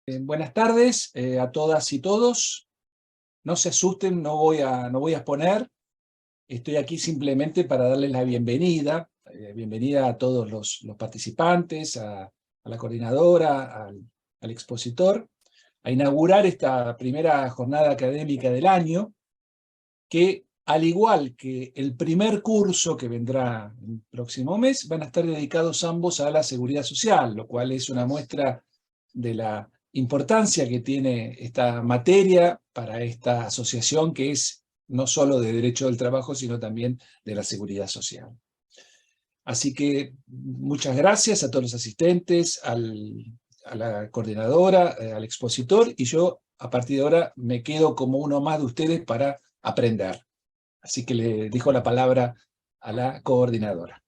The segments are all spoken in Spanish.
Buenas tardes a todas y todos. No se asusten, no voy a exponer. Estoy aquí simplemente para darles la bienvenida. Bienvenida a todos los participantes, a la coordinadora, al expositor, a inaugurar esta primera jornada académica del año, que al igual que el primer curso que vendrá el próximo mes, van a estar dedicados ambos a la seguridad social, lo cual es una muestra de la importancia que tiene esta materia para esta asociación que es no solo de derecho del trabajo, sino también de la seguridad social. Así que muchas gracias a todos los asistentes, a la coordinadora, al expositor, y yo a partir de ahora me quedo como uno más de ustedes para aprender. Así que le dejo la palabra a la coordinadora.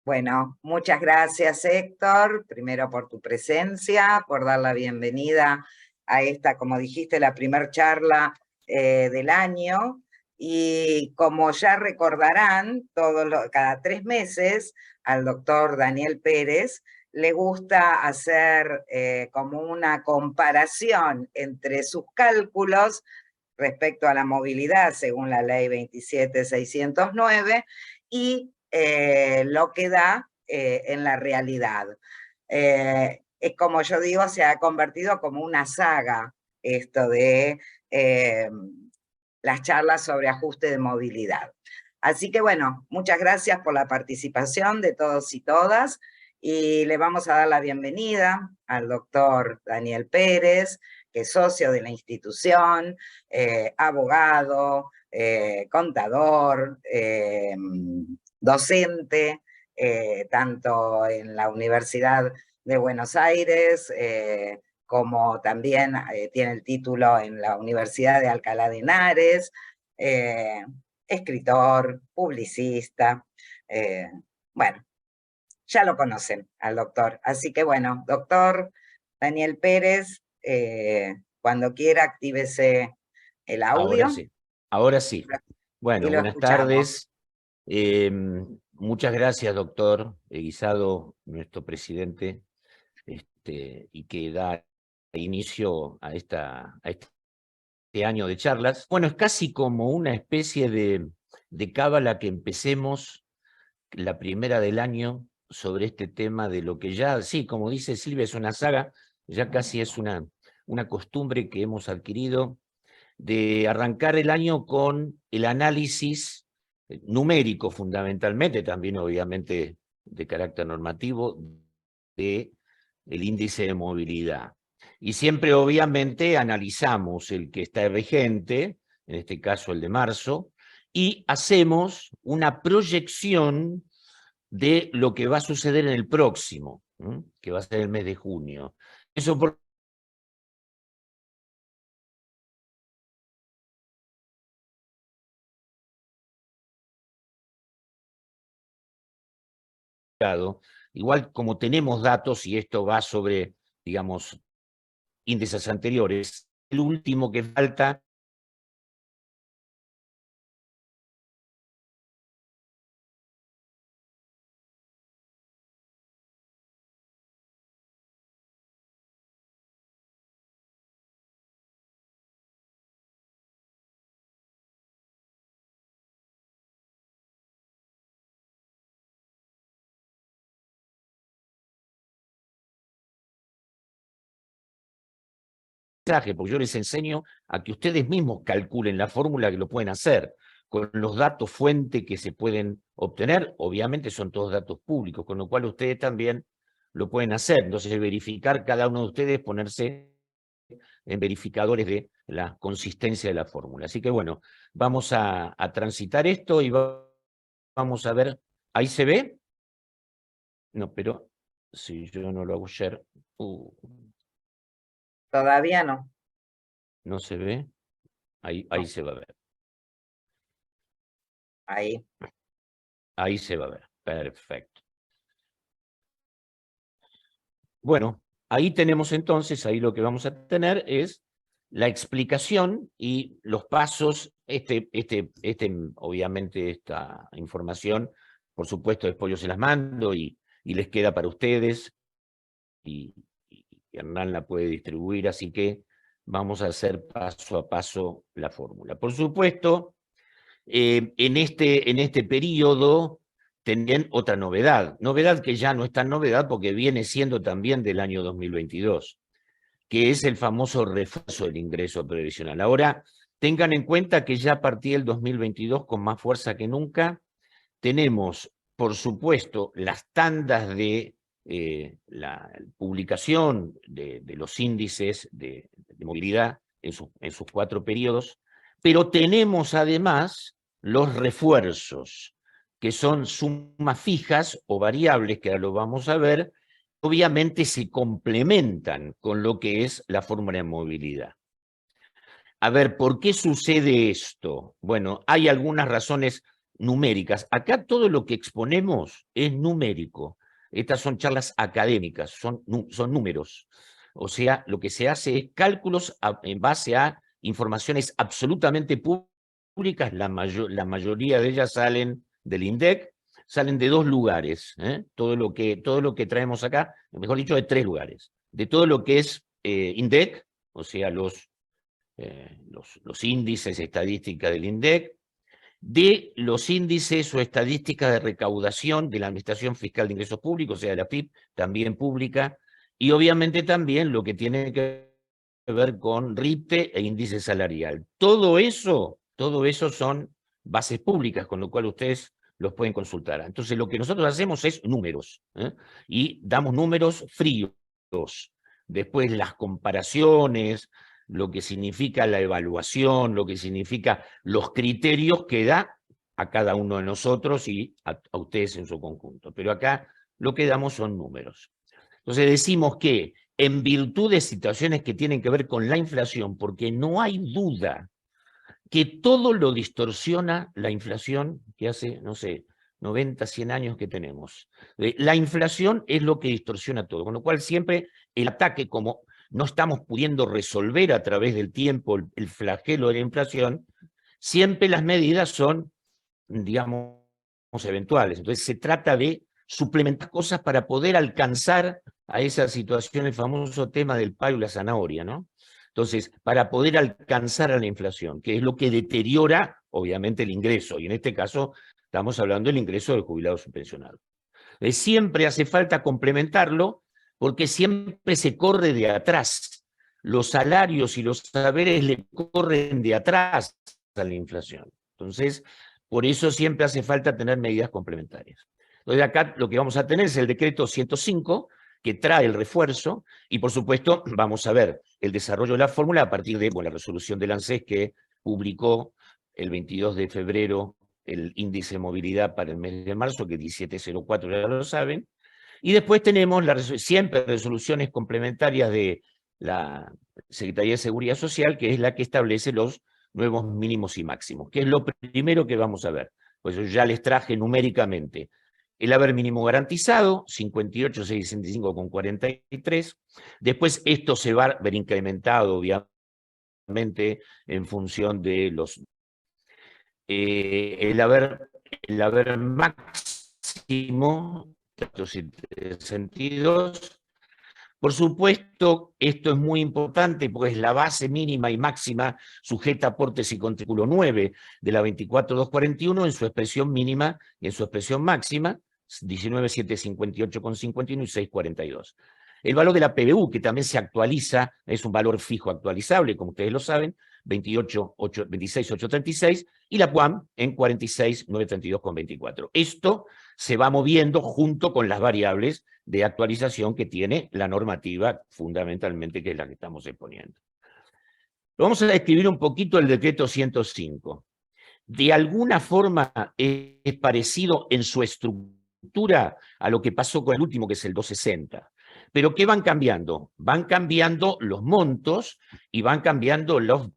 Bueno, muchas gracias, Héctor, primero por tu presencia, por dar la bienvenida a esta, como dijiste, la primer charla del año. Y como ya recordarán, cada 3 meses al doctor Daniel Pérez le gusta hacer como una comparación entre sus cálculos respecto a la movilidad según la ley 27609 y lo que da en la realidad. Es como yo digo, se ha convertido como una saga esto de las charlas sobre ajuste de movilidad. Así que bueno, muchas gracias por la participación de todos y todas, y le vamos a dar la bienvenida al doctor Daniel Pérez, que es socio de la institución, abogado, contador, docente, tanto en la Universidad de Buenos Aires, como también tiene el título en la Universidad de Alcalá de Henares, escritor, publicista, bueno, ya lo conocen al doctor. Así que bueno, doctor Daniel Pérez, cuando quiera actívese el audio. Ahora sí. Bueno, Y lo buenas escuchamos. tardes. Muchas gracias, doctor Guisado, nuestro presidente, y que da inicio a este año de charlas. Bueno, es casi como una especie de cábala que empecemos la primera del año sobre este tema de lo que ya, sí, como dice Silvia, es una saga, ya casi es una costumbre que hemos adquirido de arrancar el año con el análisis numérico fundamentalmente, también obviamente de carácter normativo, de el índice de movilidad. Y siempre obviamente analizamos el que está vigente, en este caso el de marzo, y hacemos una proyección de lo que va a suceder en el próximo, que va a ser el mes de junio. Eso por igual como tenemos datos, y esto va sobre, digamos, índices anteriores, el último que falta porque yo les enseño a que ustedes mismos calculen la fórmula, que lo pueden hacer con los datos fuente que se pueden obtener. Obviamente son todos datos públicos, con lo cual ustedes también lo pueden hacer. Entonces, verificar cada uno de ustedes, ponerse en verificadores de la consistencia de la fórmula. Así que bueno, vamos a transitar esto y vamos a ver. ¿Ahí se ve? No, pero si yo no lo hago share... Todavía no. ¿No se ve? Ahí No. se va a ver. Ahí. Ahí se va a ver. Perfecto. Bueno, ahí tenemos entonces, ahí lo que vamos a tener es la explicación y los pasos. Obviamente, esta información, por supuesto, después yo se las mando y les queda para ustedes y Hernán la puede distribuir, así que vamos a hacer paso a paso la fórmula. Por supuesto, en este periodo tienen otra novedad que ya no es tan novedad porque viene siendo también del año 2022, que es el famoso refuerzo del ingreso previsional. Ahora, tengan en cuenta que ya a partir del 2022, con más fuerza que nunca, tenemos, por supuesto, las tandas de la publicación de los índices de movilidad en sus 4 periodos, pero tenemos además los refuerzos, que son sumas fijas o variables, que ahora lo vamos a ver, obviamente se complementan con lo que es la fórmula de movilidad. A ver, ¿por qué sucede esto? Bueno, hay algunas razones numéricas. Acá todo lo que exponemos es numérico. Estas son charlas académicas, son números. O sea, lo que se hace es cálculos en base a informaciones absolutamente públicas. La mayoría de ellas salen del INDEC, salen de 2 lugares. Todo lo que traemos acá, mejor dicho, de 3 lugares. De todo lo que es INDEC, o sea, los índices estadísticas del INDEC, de los índices o estadísticas de recaudación de la Administración Fiscal de Ingresos Públicos, o sea, de la FIP, también pública, y obviamente también lo que tiene que ver con RIPTE e índice salarial. Todo eso son bases públicas, con lo cual ustedes los pueden consultar. Entonces, lo que nosotros hacemos es números, y damos números fríos. Después las comparaciones, lo que significa la evaluación, lo que significa los criterios que da a cada uno de nosotros y a ustedes en su conjunto. Pero acá lo que damos son números. Entonces decimos que en virtud de situaciones que tienen que ver con la inflación, porque no hay duda que todo lo distorsiona la inflación que hace, no sé, 90, 100 años que tenemos. La inflación es lo que distorsiona todo, con lo cual siempre el ataque, como no estamos pudiendo resolver a través del tiempo el flagelo de la inflación, siempre las medidas son, digamos, eventuales. Entonces se trata de suplementar cosas para poder alcanzar a esa situación, el famoso tema del palo y la zanahoria, ¿no? Entonces, para poder alcanzar a la inflación, que es lo que deteriora, obviamente, el ingreso, y en este caso estamos hablando del ingreso del jubilado subpensionado. Siempre hace falta complementarlo, porque siempre se corre de atrás. Los salarios y los saberes le corren de atrás a la inflación. Entonces, por eso siempre hace falta tener medidas complementarias. Entonces, acá lo que vamos a tener es el decreto 105, que trae el refuerzo, y por supuesto vamos a ver el desarrollo de la fórmula a partir de la resolución del ANSES que publicó el 22 de febrero el índice de movilidad para el mes de marzo, que es 1704, ya lo saben, y después tenemos siempre resoluciones complementarias de la Secretaría de Seguridad Social, que es la que establece los nuevos mínimos y máximos, que es lo primero que vamos a ver. Pues yo ya les traje numéricamente el haber mínimo garantizado, 58.665,43. Después esto se va a ver incrementado, obviamente, en función de los... el haber máximo, en estos sentidos. Por supuesto, esto es muy importante porque es la base mínima y máxima sujeta a aportes y contribulo 9 de la 24.241 en su expresión mínima y en su expresión máxima, 19.758,51 y 6.42. El valor de la PBU, que también se actualiza, es un valor fijo actualizable, como ustedes lo saben, 26.836, y la PUAM en 46.932,24. Esto se va moviendo junto con las variables de actualización que tiene la normativa, fundamentalmente, que es la que estamos exponiendo. Vamos a describir un poquito el decreto 105. De alguna forma es parecido en su estructura a lo que pasó con el último, que es el 260. Pero ¿qué van cambiando? Van cambiando los montos y van cambiando los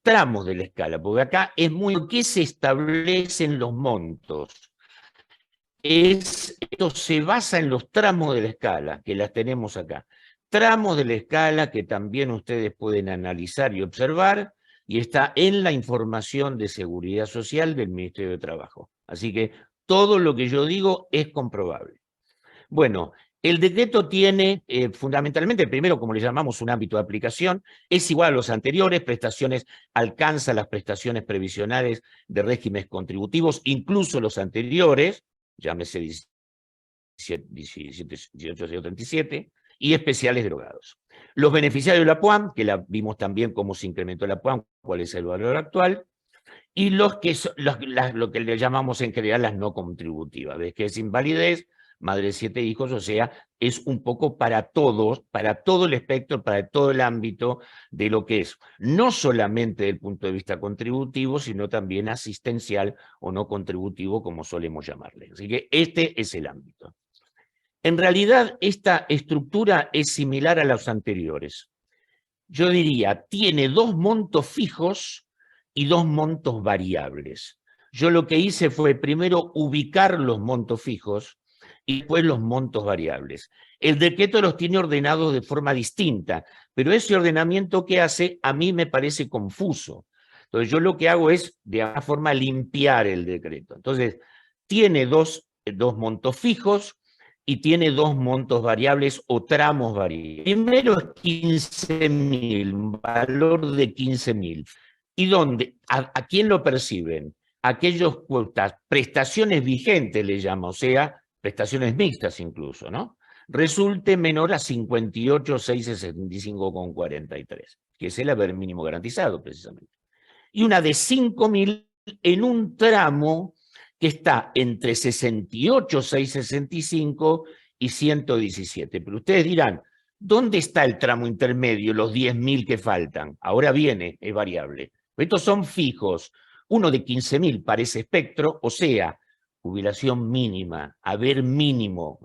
tramos de la escala, porque acá es muy... ¿Qué se establecen los montos? Esto se basa en los tramos de la escala, que las tenemos acá. Tramos de la escala que también ustedes pueden analizar y observar, y está en la información de Seguridad Social del Ministerio de Trabajo. Así que todo lo que yo digo es comprobable. Bueno, El decreto tiene fundamentalmente, primero, como le llamamos, un ámbito de aplicación, es igual a los anteriores, prestaciones, alcanza las prestaciones previsionales de regímenes contributivos, incluso los anteriores, llámese 1837, y especiales derogados. Los beneficiarios de la PUAM, que la vimos también cómo se incrementó la PUAM, cuál es el valor actual, y lo que le llamamos en general las no contributivas, ¿ves? Que es invalidez, madre de 7 hijos, o sea, es un poco para todos, para todo el espectro, para todo el ámbito de lo que es, no solamente desde el punto de vista contributivo, sino también asistencial o no contributivo, como solemos llamarle. Así que este es el ámbito. En realidad, esta estructura es similar a los anteriores. Yo diría, tiene 2 montos fijos y 2 montos variables. Yo lo que hice fue primero ubicar los montos fijos y después los montos variables. El decreto los tiene ordenados de forma distinta, pero ese ordenamiento que hace a mí me parece confuso. Entonces yo lo que hago es de alguna forma limpiar el decreto. Entonces tiene dos montos fijos y tiene 2 montos variables o tramos variables. Primero es 15.000, valor de 15.000. ¿Y dónde? ¿A quién lo perciben? Aquellos cuotas, prestaciones vigentes le llama, o sea, prestaciones mixtas incluso, ¿no? Resulte menor a 58.665,43, que es el haber mínimo garantizado, precisamente. Y una de 5.000 en un tramo que está entre 68.665 y 117. Pero ustedes dirán, ¿dónde está el tramo intermedio, los 10.000 que faltan? Ahora viene, es variable. Estos son fijos. Uno de 15.000 para ese espectro, o sea, jubilación mínima, haber mínimo,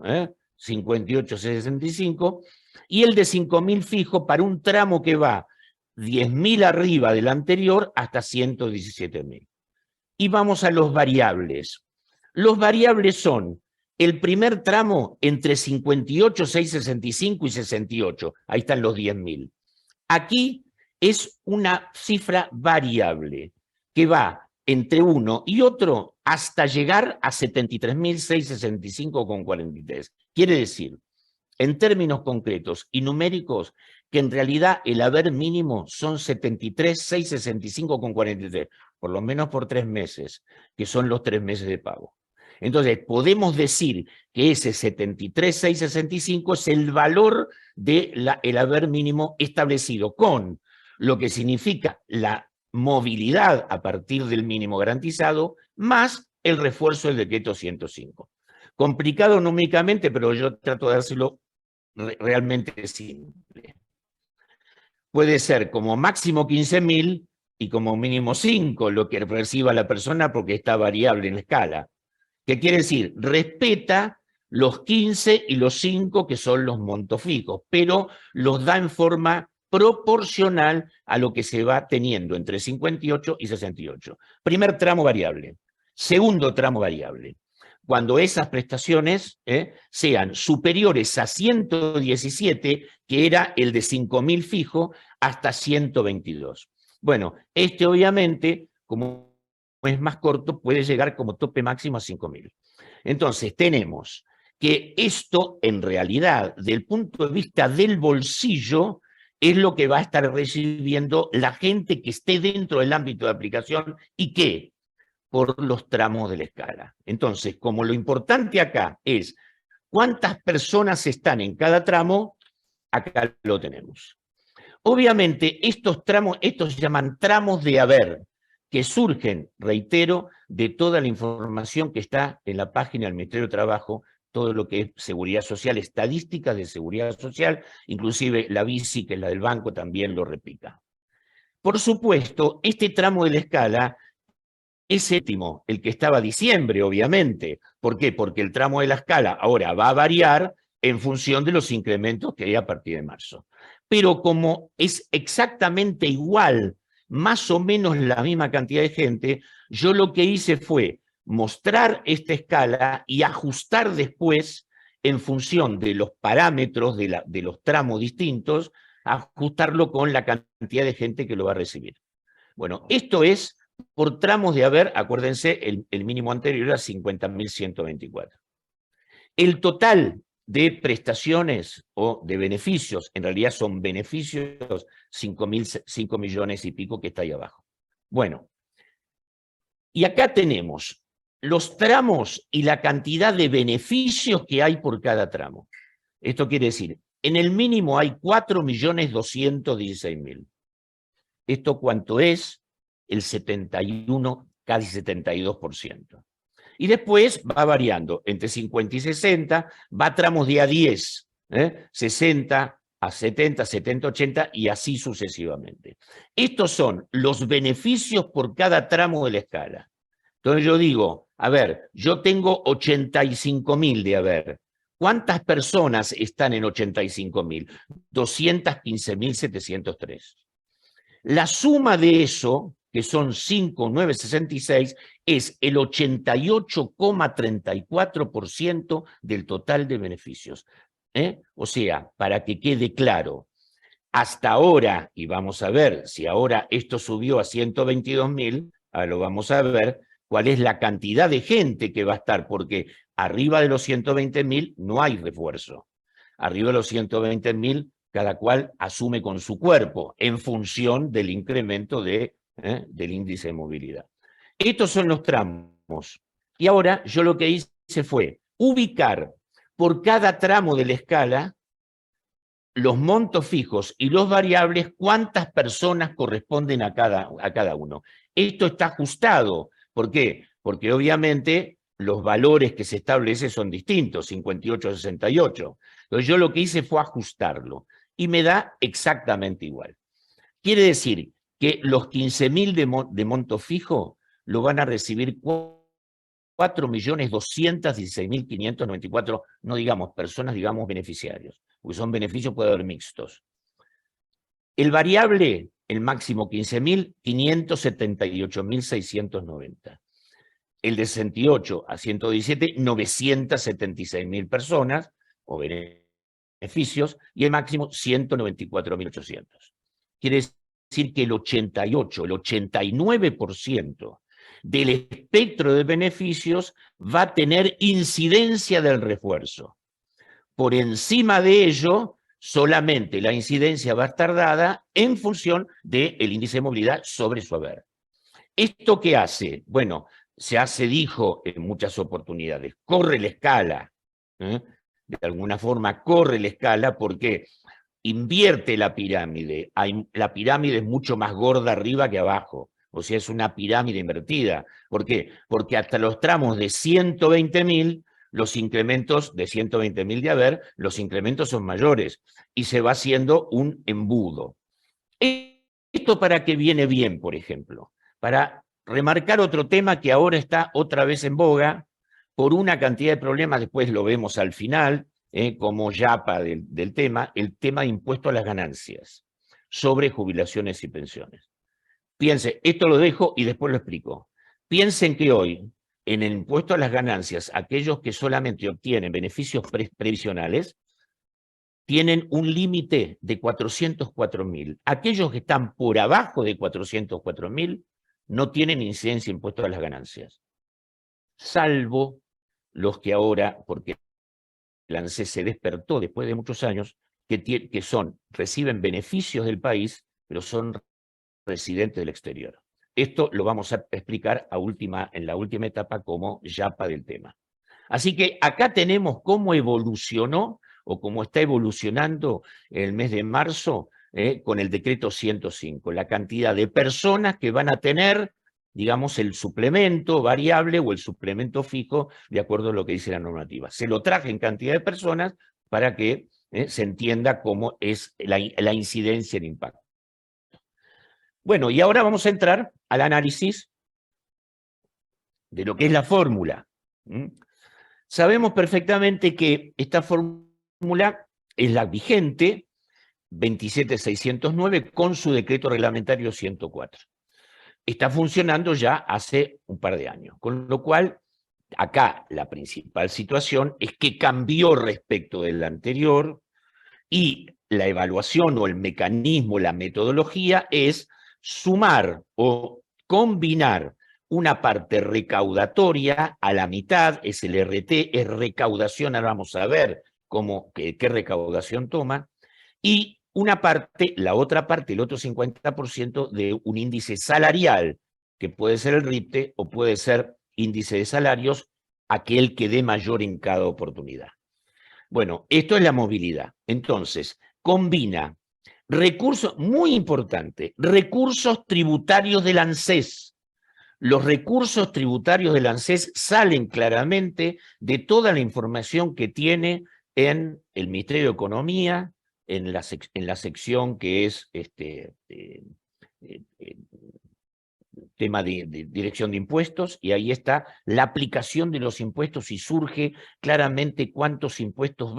58.665, y el de 5.000 fijo para un tramo que va 10.000 arriba del anterior hasta 117.000. Y vamos a los variables. Los variables son el primer tramo entre 58.665 y 68. Ahí están los 10.000. Aquí es una cifra variable que va entre uno y otro hasta llegar a 73.665,43. Quiere decir, en términos concretos y numéricos, que en realidad el haber mínimo son 73.665,43, por lo menos por 3 meses, que son los 3 meses de pago. Entonces, podemos decir que ese 73.665 es el valor del haber mínimo establecido con lo que significa la movilidad a partir del mínimo garantizado, más el refuerzo del decreto 105. Complicado numéricamente, pero yo trato de hacerlo realmente simple. Puede ser como máximo 15.000 y como mínimo 5 lo que perciba la persona porque está variable en la escala. ¿Qué quiere decir? Respeta los 15 y los 5 que son los montos fijos, pero los da en forma proporcional a lo que se va teniendo entre 58 y 68. Primer tramo variable. Segundo tramo variable. Cuando esas prestaciones sean superiores a 117, que era el de 5.000 fijo, hasta 122. Bueno, este obviamente, como es más corto, puede llegar como tope máximo a 5.000. Entonces, tenemos que esto, en realidad, del punto de vista del bolsillo, es lo que va a estar recibiendo la gente que esté dentro del ámbito de aplicación y que por los tramos de la escala. Entonces, como lo importante acá es cuántas personas están en cada tramo, acá lo tenemos. Obviamente, estos se llaman tramos de haber, que surgen, reitero, de toda la información que está en la página del Ministerio de Trabajo, todo lo que es seguridad social, estadísticas de seguridad social, inclusive la BICI, que es la del banco, también lo replica. Por supuesto, este tramo de la escala es séptimo, el que estaba diciembre, obviamente. ¿Por qué? Porque el tramo de la escala ahora va a variar en función de los incrementos que hay a partir de marzo. Pero como es exactamente igual, más o menos la misma cantidad de gente, yo lo que hice fue mostrar esta escala y ajustar después, en función de los parámetros de los tramos distintos, ajustarlo con la cantidad de gente que lo va a recibir. Bueno, esto es por tramos de haber, acuérdense, el mínimo anterior era 50.124. El total de prestaciones o de beneficios, en realidad son beneficios, 5 millones y pico que está ahí abajo. Bueno, y acá tenemos los tramos y la cantidad de beneficios que hay por cada tramo. Esto quiere decir, en el mínimo hay 4.216.000. ¿Esto cuánto es? El 71, casi 72%. Y después va variando, entre 50 y 60, va a tramos de a 10, 60 a 70, 70, 80 y así sucesivamente. Estos son los beneficios por cada tramo de la escala. Entonces yo digo, a ver, yo tengo 85.000 de haber. ¿Cuántas personas están en 85.000? 215.703. La suma de eso, que son 5.966, es el 88,34% del total de beneficios. O sea, para que quede claro, hasta ahora, y vamos a ver si ahora esto subió a 122.000, ahora lo vamos a ver, cuál es la cantidad de gente que va a estar, porque arriba de los 120.000 no hay refuerzo. Arriba de los 120.000, cada cual asume con su cuerpo en función del incremento del índice de movilidad. Estos son los tramos. Y ahora yo lo que hice fue ubicar por cada tramo de la escala los montos fijos y los variables, cuántas personas corresponden a cada uno. Esto está ajustado. ¿Por qué? Porque obviamente los valores que se establecen son distintos, 58 a 68. Entonces yo lo que hice fue ajustarlo y me da exactamente igual. Quiere decir que los 15.000 de monto fijo lo van a recibir 4.216.594, no digamos personas, digamos beneficiarios, porque son beneficios, puede haber mixtos. El variable, el máximo 15.000, 578.690. El de 68 a 117, 976.000 personas, o beneficios, y el máximo 194.800. Quiere decir que el 88, el 89% del espectro de beneficios va a tener incidencia del refuerzo. Por encima de ello, solamente la incidencia va a estar dada en función del índice de movilidad sobre su haber. ¿Esto qué hace? Bueno, se dijo en muchas oportunidades, corre la escala, de alguna forma corre la escala porque invierte la pirámide, la pirámide es mucho más gorda arriba que abajo, o sea, es una pirámide invertida. ¿Por qué? Porque hasta los tramos de 120.000, los incrementos de 120.000 de haber, los incrementos son mayores y se va haciendo un embudo. ¿Esto para qué viene bien, por ejemplo? Para remarcar otro tema que ahora está otra vez en boga por una cantidad de problemas, después lo vemos al final, como yapa del tema, el tema de impuesto a las ganancias sobre jubilaciones y pensiones. Piensen, esto lo dejo y después lo explico. Piensen que hoy, en el impuesto a las ganancias, aquellos que solamente obtienen beneficios previsionales, tienen un límite de 404.000. Aquellos que están por abajo de 404.000 no tienen incidencia de impuesto a las ganancias. Salvo los que ahora, porque el ANSES se despertó después de muchos años, que reciben beneficios del país, pero son residentes del exterior. Esto lo vamos a explicar en la última etapa como yapa del tema. Así que acá tenemos cómo evolucionó o cómo está evolucionando el mes de marzo con el decreto 105, la cantidad de personas que van a tener, digamos, el suplemento variable o el suplemento fijo, de acuerdo a lo que dice la normativa. Se lo traje en cantidad de personas para que se entienda cómo es la incidencia en impacto. Bueno, y ahora vamos a entrar al análisis de lo que es la fórmula. Sabemos perfectamente que esta fórmula es la vigente, 27.609, con su decreto reglamentario 104. Está funcionando ya hace un par de años, con lo cual acá la principal situación es que cambió respecto del anterior y la evaluación o el mecanismo, la metodología es sumar o combinar una parte recaudatoria a la mitad, es el RT, es recaudación, ahora vamos a ver qué recaudación toma, y una parte, la otra parte, el otro 50% de un índice salarial, que puede ser el RIPTE o puede ser índice de salarios, aquel que dé mayor en cada oportunidad. Bueno, esto es la movilidad. Entonces, combina recursos, muy importante, recursos tributarios del ANSES. Los recursos tributarios del ANSES salen claramente de toda la información que tiene en el Ministerio de Economía, en la sección que es tema de dirección de impuestos, y ahí está la aplicación de los impuestos y surge claramente cuántos impuestos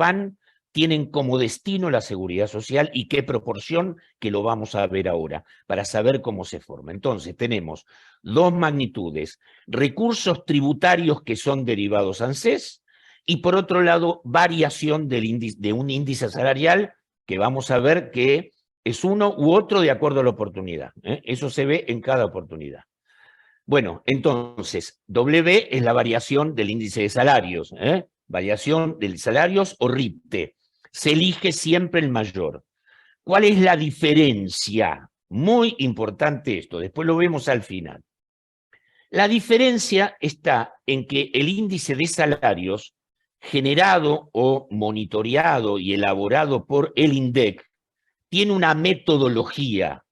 tienen como destino la seguridad social y qué proporción, que lo vamos a ver ahora, para saber cómo se forma. Entonces tenemos dos magnitudes: recursos tributarios que son derivados ANSES, y por otro lado, variación de un índice salarial que vamos a ver que es uno u otro de acuerdo a la oportunidad. Eso se ve en cada oportunidad. Bueno, entonces, W es la variación del índice de salarios, variación de salarios o RIPTE. Se elige siempre el mayor. ¿Cuál es la diferencia? Muy importante esto, después lo vemos al final. La diferencia está en que el índice de salarios, generado o monitoreado y elaborado por el INDEC, tiene una metodología.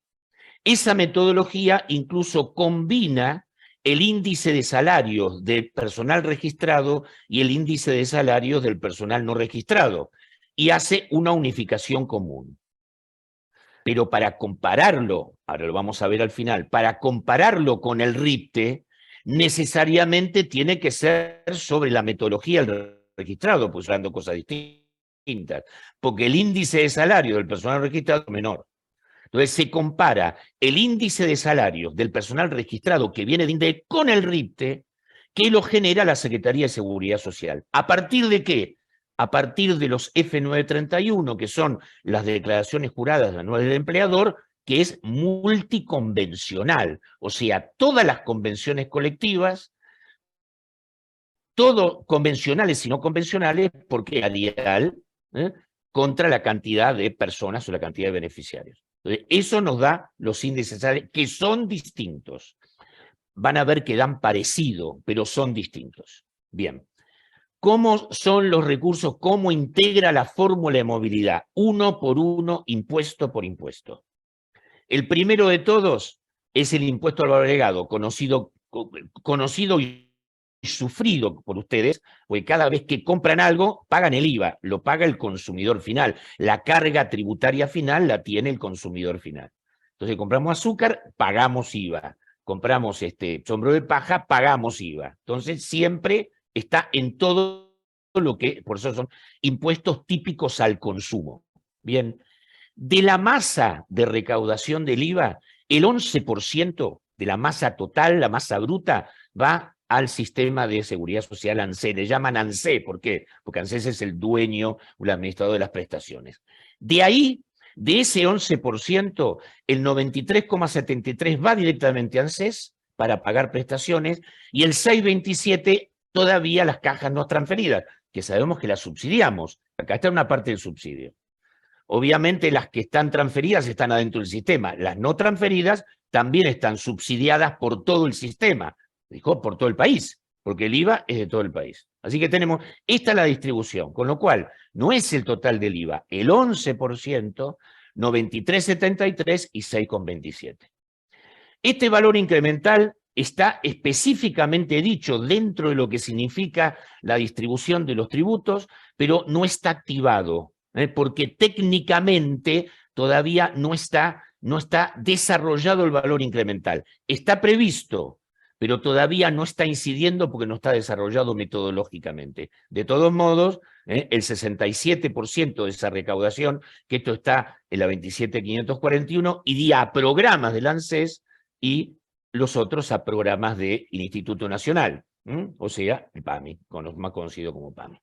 Esa metodología incluso combina el índice de salarios del personal registrado y el índice de salarios del personal no registrado, y hace una unificación común. Pero para compararlo, ahora lo vamos a ver al final, para compararlo con el RIPTE, necesariamente tiene que ser sobre la metodología del registrado, pues hablando cosas distintas, porque el índice de salario del personal registrado es menor. Entonces se compara el índice de salarios del personal registrado que viene de INDEC con el RIPTE, que lo genera la Secretaría de Seguridad Social. ¿A partir de qué? A partir de los F931, que son las declaraciones juradas anuales del empleador, que es multiconvencional. O sea, todas las convenciones colectivas, todo convencionales y no convencionales, porque es adial, contra la cantidad de personas o la cantidad de beneficiarios. Entonces, eso nos da los índices salariales, que son distintos. Van a ver que dan parecido, pero son distintos. Bien. ¿Cómo son los recursos? ¿Cómo integra la fórmula de movilidad? Uno por uno, impuesto por impuesto. El primero de todos es el impuesto al valor agregado, conocido y sufrido por ustedes, porque cada vez que compran algo, pagan el IVA, lo paga el consumidor final. La carga tributaria final la tiene el consumidor final. Entonces, compramos azúcar, pagamos IVA. Compramos sombrero de paja, pagamos IVA. Entonces, siempre está en todo lo que, por eso son impuestos típicos al consumo. Bien, de la masa de recaudación del IVA, el 11% de la masa total, la masa bruta, va al sistema de seguridad social ANSES. Le llaman ANSES, ¿por qué? Porque ANSES es el dueño o el administrador de las prestaciones. De ahí, de ese 11%, el 93,73% va directamente a ANSES para pagar prestaciones, y el 6,27% todavía las cajas no transferidas, que sabemos que las subsidiamos. Acá está una parte del subsidio. Obviamente las que están transferidas están adentro del sistema. Las no transferidas también están subsidiadas por todo el sistema, por todo el país, porque el IVA es de todo el país. Así que tenemos, esta es la distribución, con lo cual no es el total del IVA, el 11%, 93,73 y 6,27. Este valor incremental está específicamente dicho dentro de lo que significa la distribución de los tributos, pero no está activado, porque técnicamente todavía no está desarrollado el valor incremental. Está previsto, pero todavía no está incidiendo porque no está desarrollado metodológicamente. De todos modos, el 67% de esa recaudación, que esto está en la 27.541, iría a programas del ANSES y los otros a programas del Instituto Nacional, o sea, el PAMI, más conocido como PAMI.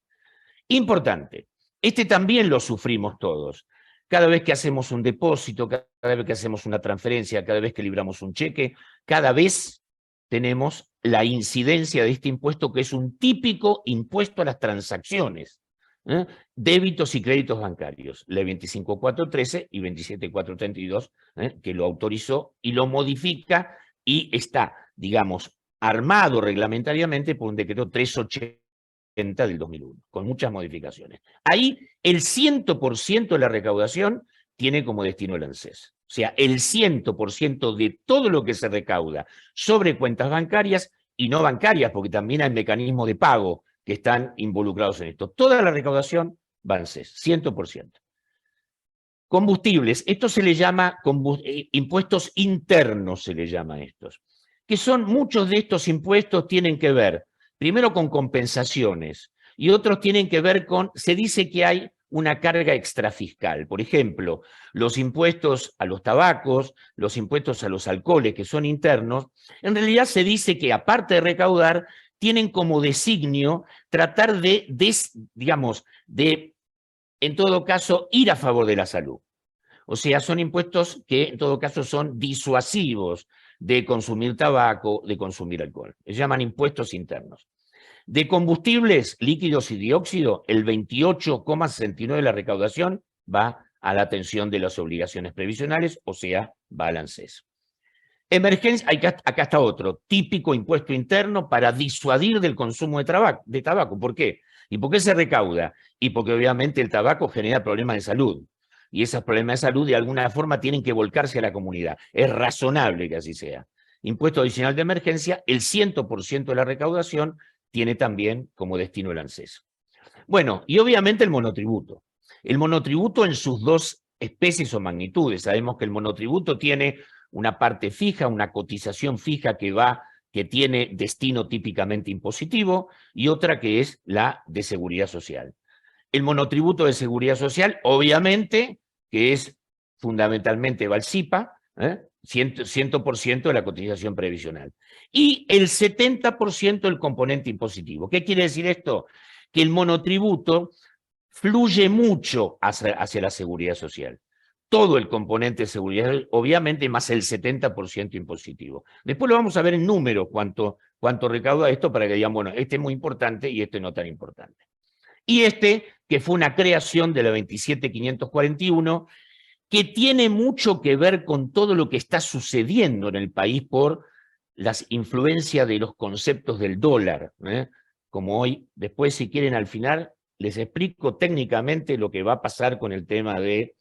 Importante, también lo sufrimos todos. Cada vez que hacemos un depósito, cada vez que hacemos una transferencia, cada vez que libramos un cheque, cada vez tenemos la incidencia de este impuesto, que es un típico impuesto a las transacciones. Débitos y créditos bancarios, Ley 25.413 y 27.432, que lo autorizó y lo modifica y está, digamos, armado reglamentariamente por un decreto 380 del 2001, con muchas modificaciones. Ahí el 100% de la recaudación tiene como destino el ANSES. O sea, el 100% de todo lo que se recauda sobre cuentas bancarias y no bancarias, porque también hay mecanismos de pago que están involucrados en esto. Toda la recaudación va a ANSES, 100%. Combustibles, esto se le llama impuestos internos, se le llama estos, que son muchos de estos impuestos tienen que ver, primero con compensaciones, y otros tienen que ver con, se dice que hay una carga extrafiscal. Por ejemplo, los impuestos a los tabacos, los impuestos a los alcoholes, que son internos, en realidad se dice que aparte de recaudar, tienen como designio tratar de, digamos, de, en todo caso, ir a favor de la salud. O sea, son impuestos que en todo caso son disuasivos de consumir tabaco, de consumir alcohol. Se llaman impuestos internos. De combustibles líquidos y dióxido, el 28,69% de la recaudación va a la atención de las obligaciones previsionales, o sea, va al ANSES. Emergencia, acá está otro, típico impuesto interno para disuadir del consumo de tabaco. ¿Por qué? ¿Y por qué se recauda? Y porque obviamente el tabaco genera problemas de salud. Y esos problemas de salud de alguna forma tienen que volcarse a la comunidad. Es razonable que así sea. Impuesto adicional de emergencia, el 100% de la recaudación tiene también como destino el ANSES. Bueno, y obviamente el monotributo. El monotributo en sus dos especies o magnitudes. Sabemos que el monotributo tiene una parte fija, una cotización fija que tiene destino típicamente impositivo, y otra que es la de seguridad social. El monotributo de seguridad social, obviamente, que es fundamentalmente Valsipa, 100% de la cotización previsional. Y el 70% del componente impositivo. ¿Qué quiere decir esto? Que el monotributo fluye mucho hacia la seguridad social. Todo el componente de seguridad, obviamente, más el 70% impositivo. Después lo vamos a ver en números cuánto recauda esto para que digan, bueno, este es muy importante y este no tan importante. Y este, que fue una creación de la 27.541, que tiene mucho que ver con todo lo que está sucediendo en el país por las influencias de los conceptos del dólar. Como hoy, después si quieren al final, les explico técnicamente lo que va a pasar con el tema de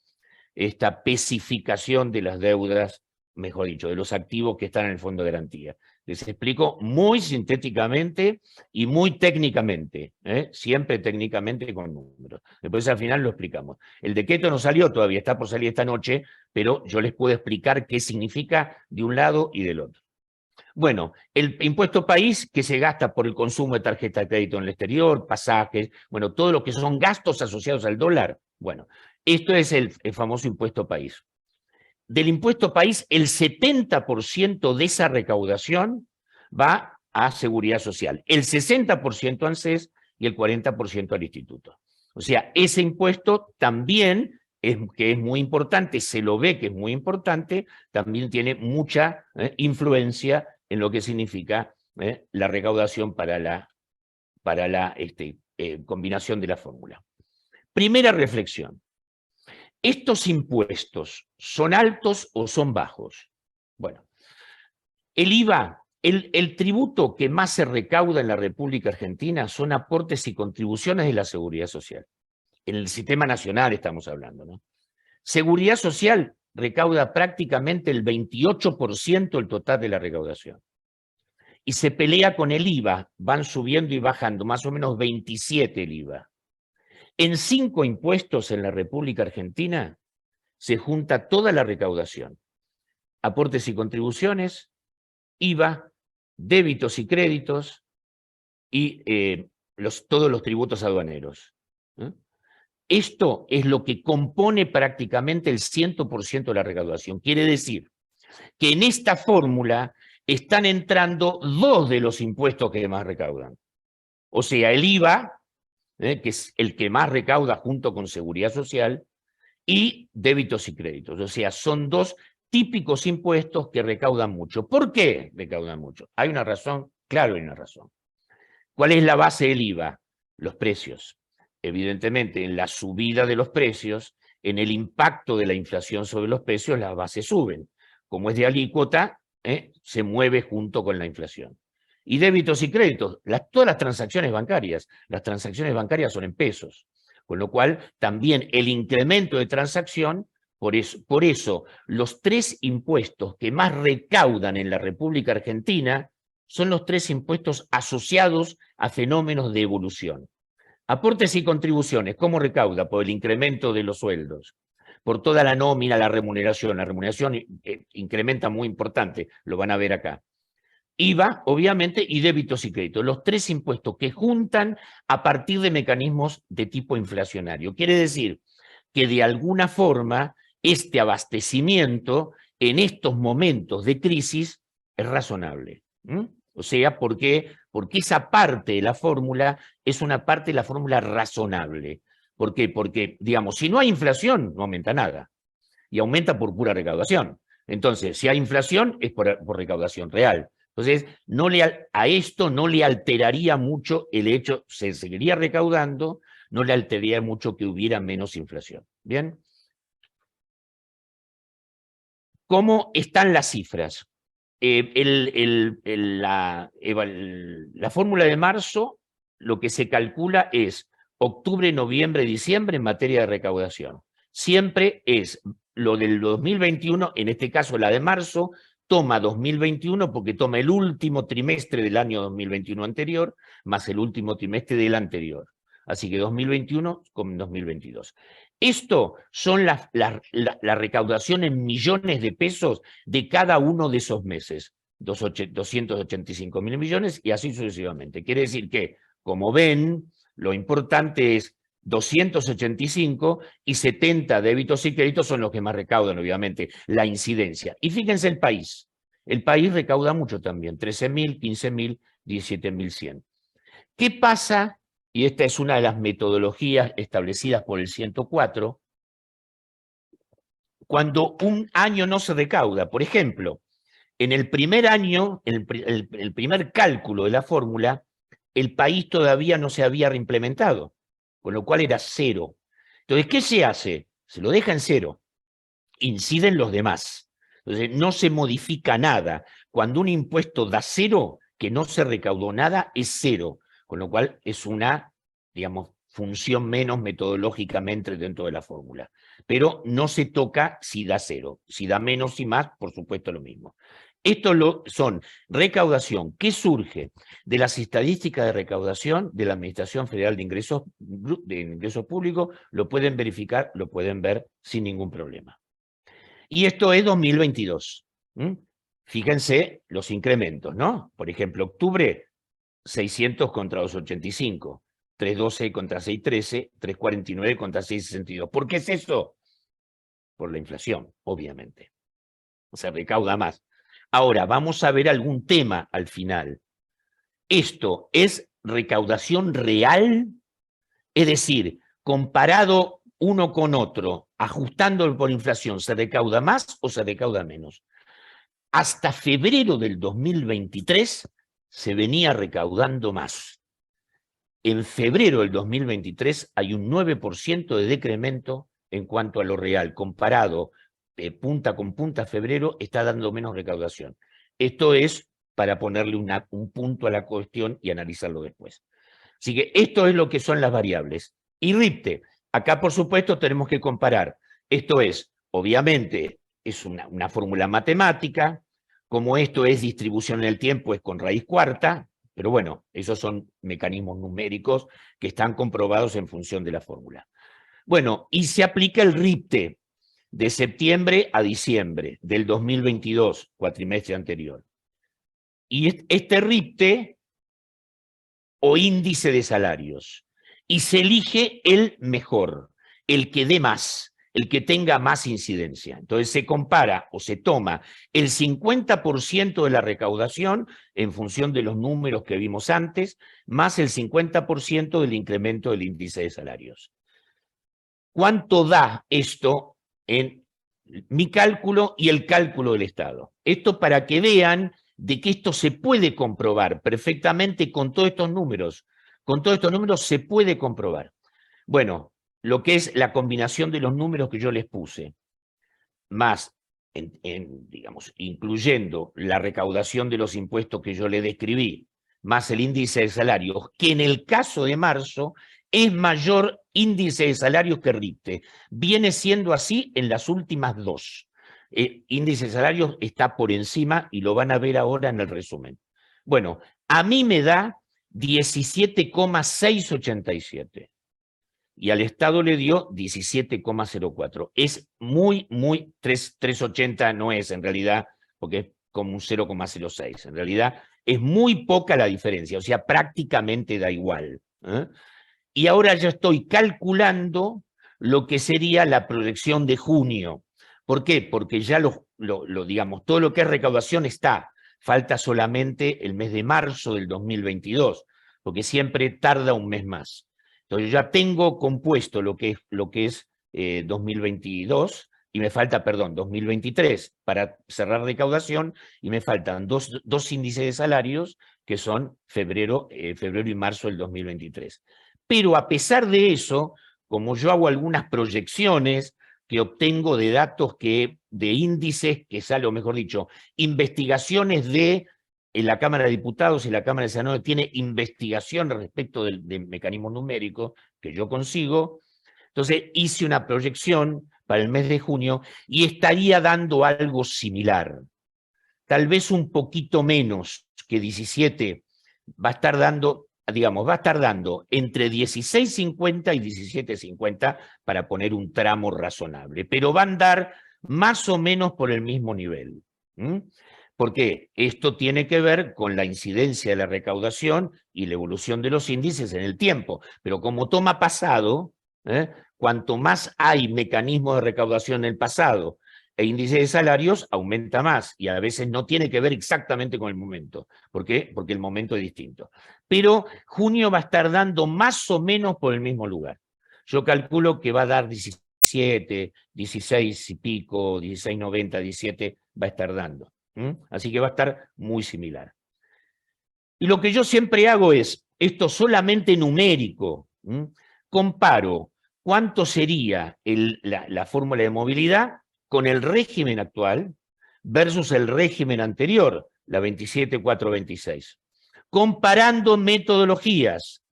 esta pesificación de las deudas, mejor dicho, de los activos que están en el fondo de garantía. Les explico muy sintéticamente y muy técnicamente, siempre técnicamente con números. Después al final lo explicamos. El decreto no salió todavía, está por salir esta noche, pero yo les puedo explicar qué significa de un lado y del otro. Bueno, el impuesto país que se gasta por el consumo de tarjeta de crédito en el exterior, pasajes, bueno, todo lo que son gastos asociados al dólar. Bueno, esto es el famoso impuesto país. Del impuesto país, el 70% de esa recaudación va a seguridad social, el 60% a ANSES y el 40% al instituto. O sea, ese impuesto también, que es muy importante, se lo ve que es muy importante, también tiene mucha influencia en lo que significa la recaudación para la combinación de la fórmula. Primera reflexión. ¿Estos impuestos son altos o son bajos? Bueno, el IVA, el tributo que más se recauda en la República Argentina son aportes y contribuciones de la Seguridad Social. En el sistema nacional estamos hablando, ¿no? Seguridad Social recauda prácticamente el 28% del total de la recaudación. Y se pelea con el IVA, van subiendo y bajando, más o menos 27 el IVA. En 5 impuestos en la República Argentina se junta toda la recaudación. Aportes y contribuciones, IVA, débitos y créditos y todos los tributos aduaneros. Esto es lo que compone prácticamente el 100% de la recaudación. Quiere decir que en esta fórmula están entrando 2 de los impuestos que más recaudan. O sea, el IVA, que es el que más recauda junto con Seguridad Social, y débitos y créditos. O sea, son 2 típicos impuestos que recaudan mucho. ¿Por qué recaudan mucho? Hay una razón, claro hay una razón. ¿Cuál es la base del IVA? Los precios. evidentemente, en la subida de los precios, en el impacto de la inflación sobre los precios, las bases suben. Como es de alícuota, se mueve junto con la inflación. Y débitos y créditos, todas las transacciones bancarias son en pesos, con lo cual también el incremento de transacción, por eso los 3 impuestos que más recaudan en la República Argentina son los 3 impuestos asociados a fenómenos de evolución. Aportes y contribuciones, ¿cómo recauda? Por el incremento de los sueldos, por toda la nómina, la remuneración. La remuneración incrementa muy importante, lo van a ver acá. IVA, obviamente, y débitos y créditos. Los 3 impuestos que juntan a partir de mecanismos de tipo inflacionario. Quiere decir que de alguna forma este abastecimiento en estos momentos de crisis es razonable. O sea, ¿por qué? Porque esa parte de la fórmula es una parte de la fórmula razonable. ¿Por qué? Porque, digamos, si no hay inflación, no aumenta nada. Y aumenta por pura recaudación. Entonces, si hay inflación, es por recaudación real. Entonces, a esto no le alteraría mucho el hecho, se seguiría recaudando, no le alteraría mucho que hubiera menos inflación. ¿Bien? ¿Cómo están las cifras? La fórmula de marzo, lo que se calcula es octubre, noviembre, diciembre en materia de recaudación. Siempre es lo del 2021, en este caso la de marzo, toma 2021 porque toma el último trimestre del año 2021 anterior, más el último trimestre del anterior. Así que 2021 con 2022. Esto son la recaudación en millones de pesos de cada uno de esos meses. 285.000 millones y así sucesivamente. Quiere decir que, como ven, lo importante es 285 y 70 débitos y créditos son los que más recaudan, obviamente, la incidencia. Y fíjense el país. El país recauda mucho también, 13.000, 15.000, 17.100. ¿Qué pasa? Y esta es una de las metodologías establecidas por el 104, cuando un año no se recauda. Por ejemplo, en el primer año, el primer cálculo de la fórmula, el país todavía no se había reimplementado, con lo cual era 0. Entonces, ¿qué se hace? Se lo deja en 0. Inciden los demás. Entonces, no se modifica nada. Cuando un impuesto da 0, que no se recaudó nada, es 0. Con lo cual es una, digamos, función menos metodológicamente dentro de la fórmula. Pero no se toca si da 0. Si da menos y más, por supuesto lo mismo. Esto son recaudación que surge de las estadísticas de recaudación de la Administración Federal de Ingresos Públicos. Lo pueden verificar, lo pueden ver sin ningún problema. Y esto es 2022. Fíjense los incrementos, ¿no? Por ejemplo, octubre, 600 contra 285, 312 contra 613, 349 contra 662. ¿Por qué es eso? Por la inflación, obviamente. Se recauda más. Ahora, vamos a ver algún tema al final. ¿Esto es recaudación real? Es decir, comparado uno con otro, ajustándolo por inflación, ¿se recauda más o se recauda menos? Hasta febrero del 2023 se venía recaudando más. En febrero del 2023 hay un 9% de decremento en cuanto a lo real. Comparado punta con punta, febrero está dando menos recaudación. Esto es para ponerle un punto a la cuestión y analizarlo después. Así que esto es lo que son las variables. Y RIPTE, acá por supuesto tenemos que comparar. Esto es, obviamente, es una fórmula matemática. Como esto es distribución en el tiempo, es con raíz cuarta. Pero bueno, esos son mecanismos numéricos que están comprobados en función de la fórmula. Bueno, y se aplica el RIPTE de septiembre a diciembre del 2022, cuatrimestre anterior. Y este RIPTE o índice de salarios, y se elige el mejor, el que dé más, el que tenga más incidencia. Entonces se compara o se toma el 50% de la recaudación en función de los números que vimos antes, más el 50% del incremento del índice de salarios. ¿Cuánto da esto en mi cálculo y el cálculo del Estado? Esto para que vean de que esto se puede comprobar perfectamente con todos estos números. Con todos estos números se puede comprobar. Bueno, lo que es la combinación de los números que yo les puse, más, digamos, incluyendo la recaudación de los impuestos que yo le describí, más el índice de salarios, que en el caso de marzo es mayor índice de salarios que RIPTE. Viene siendo así en las últimas dos. Índice de salarios está por encima y lo van a ver ahora en el resumen. Bueno, a mí me da 17,687 y al Estado le dio 17,04. Es muy, 380 no es en realidad, porque es como un 0,06. En realidad es muy poca la diferencia, o sea, prácticamente da igual. Y ahora ya estoy calculando lo que sería la proyección de junio. ¿Por qué? Porque ya digamos, todo lo que es recaudación está. Falta solamente el mes de marzo del 2022, porque siempre tarda un mes más. Entonces ya tengo compuesto lo que es 2022 y me falta, perdón, 2023 para cerrar recaudación y me faltan dos índices de salarios que son febrero y marzo del 2023. Pero a pesar de eso, como yo hago algunas proyecciones que obtengo de datos de índices que salen, o mejor dicho, investigaciones en la Cámara de Diputados y la Cámara de Senadores tiene investigación respecto del mecanismo numérico que yo consigo. Entonces hice una proyección para el mes de junio y estaría dando algo similar. Tal vez un poquito menos que 17, va a estar dando, digamos, va a estar dando entre 16,50 y 17,50 para poner un tramo razonable, pero va a andar más o menos por el mismo nivel. Porque esto tiene que ver con la incidencia de la recaudación y la evolución de los índices en el tiempo. Pero como toma pasado, cuanto más hay mecanismos de recaudación en el pasado e índice de salarios, aumenta más. Y a veces no tiene que ver exactamente con el momento. ¿Por qué? Porque el momento es distinto. Pero junio va a estar dando más o menos por el mismo lugar. Yo calculo que va a dar 17, 16 y pico, 16,90, 17, va a estar dando. Así que va a estar muy similar. Y lo que yo siempre hago es, esto solamente numérico, comparo cuánto sería la fórmula de movilidad con el régimen actual versus el régimen anterior, la 27.426. Comparando metodologías,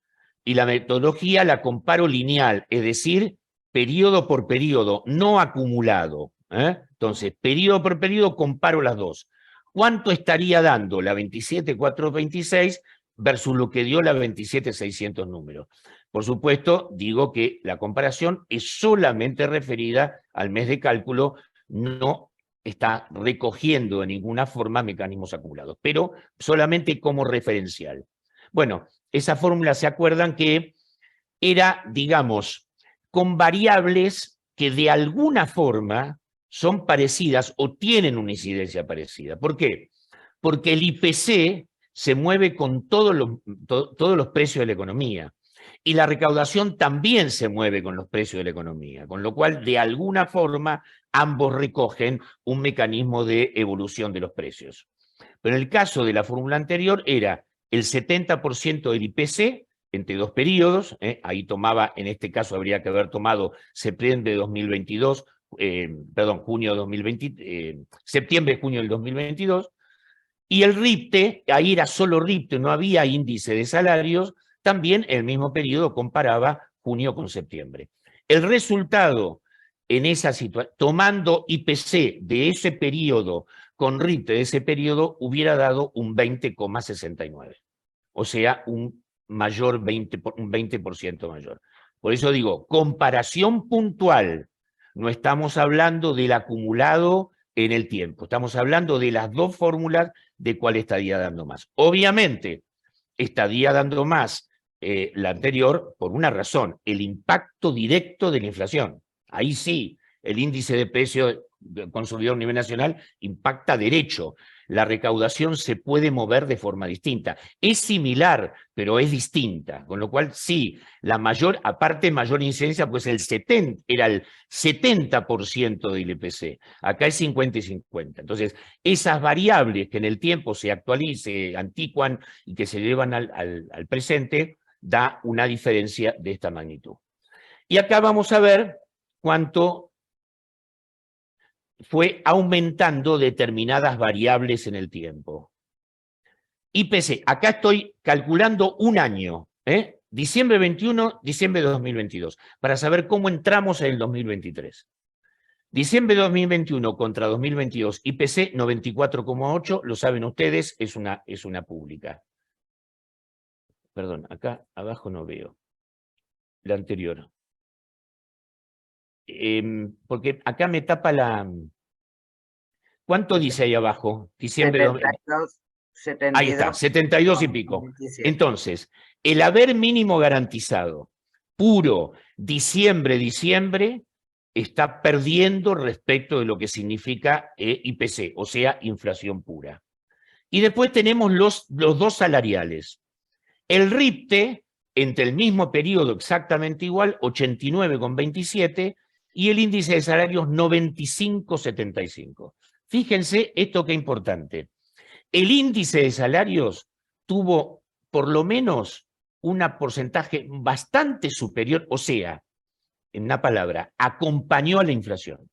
y la metodología la comparo lineal, es decir, periodo por periodo, no acumulado. Entonces, periodo por periodo comparo las dos. ¿Cuánto estaría dando la 27.426 versus lo que dio la 27.600 números? Por supuesto, digo que la comparación es solamente referida al mes de cálculo, no está recogiendo de ninguna forma mecanismos acumulados, pero solamente como referencial. Bueno, esa fórmula, ¿se acuerdan que era, digamos, con variables que de alguna forma son parecidas o tienen una incidencia parecida? ¿Por qué? Porque el IPC se mueve con todos los precios de la economía y la recaudación también se mueve con los precios de la economía, con lo cual de alguna forma ambos recogen un mecanismo de evolución de los precios. Pero en el caso de la fórmula anterior era el 70% del IPC entre dos periodos, ahí tomaba, en este caso habría que haber tomado septiembre de 2022, junio de 2020, septiembre, junio del 2022, y el RIPTE, ahí era solo RIPTE, no había índice de salarios, también el mismo periodo comparaba junio con septiembre. El resultado en esa situación, tomando IPC de ese periodo con RIPTE de ese periodo, hubiera dado un 20,69. O sea, un 20% mayor. Por eso digo, comparación puntual. No estamos hablando del acumulado en el tiempo. Estamos hablando de las dos fórmulas de cuál estaría dando más. Obviamente, estaría dando más la anterior por una razón, el impacto directo de la inflación. Ahí sí, el índice de precio consumidor a nivel nacional impacta derecho. La recaudación se puede mover de forma distinta. Es similar, pero es distinta. Con lo cual, sí, la mayor incidencia, pues era el 70% del IPC. Acá es 50 y 50. Entonces, esas variables que en el tiempo se anticuan y que se llevan al presente, da una diferencia de esta magnitud. Y acá vamos a ver cuánto fue aumentando determinadas variables en el tiempo. IPC, acá estoy calculando un año, diciembre 21, diciembre de 2022, para saber cómo entramos en el 2023. Diciembre de 2021 contra 2022, IPC 94,8, lo saben ustedes, es una pública. Perdón, acá abajo no veo. La anterior. Porque acá me tapa la... ¿Cuánto dice ahí abajo? Diciembre de 72, 72. Ahí está, 72 y pico. 27. Entonces, el haber mínimo garantizado puro diciembre, está perdiendo respecto de lo que significa IPC, o sea, inflación pura. Y después tenemos los dos salariales. El RIPTE, entre el mismo periodo exactamente igual, 89,27, y el índice de salarios 95,75. Fíjense esto qué importante. El índice de salarios tuvo por lo menos un porcentaje bastante superior, o sea, en una palabra, acompañó a la inflación.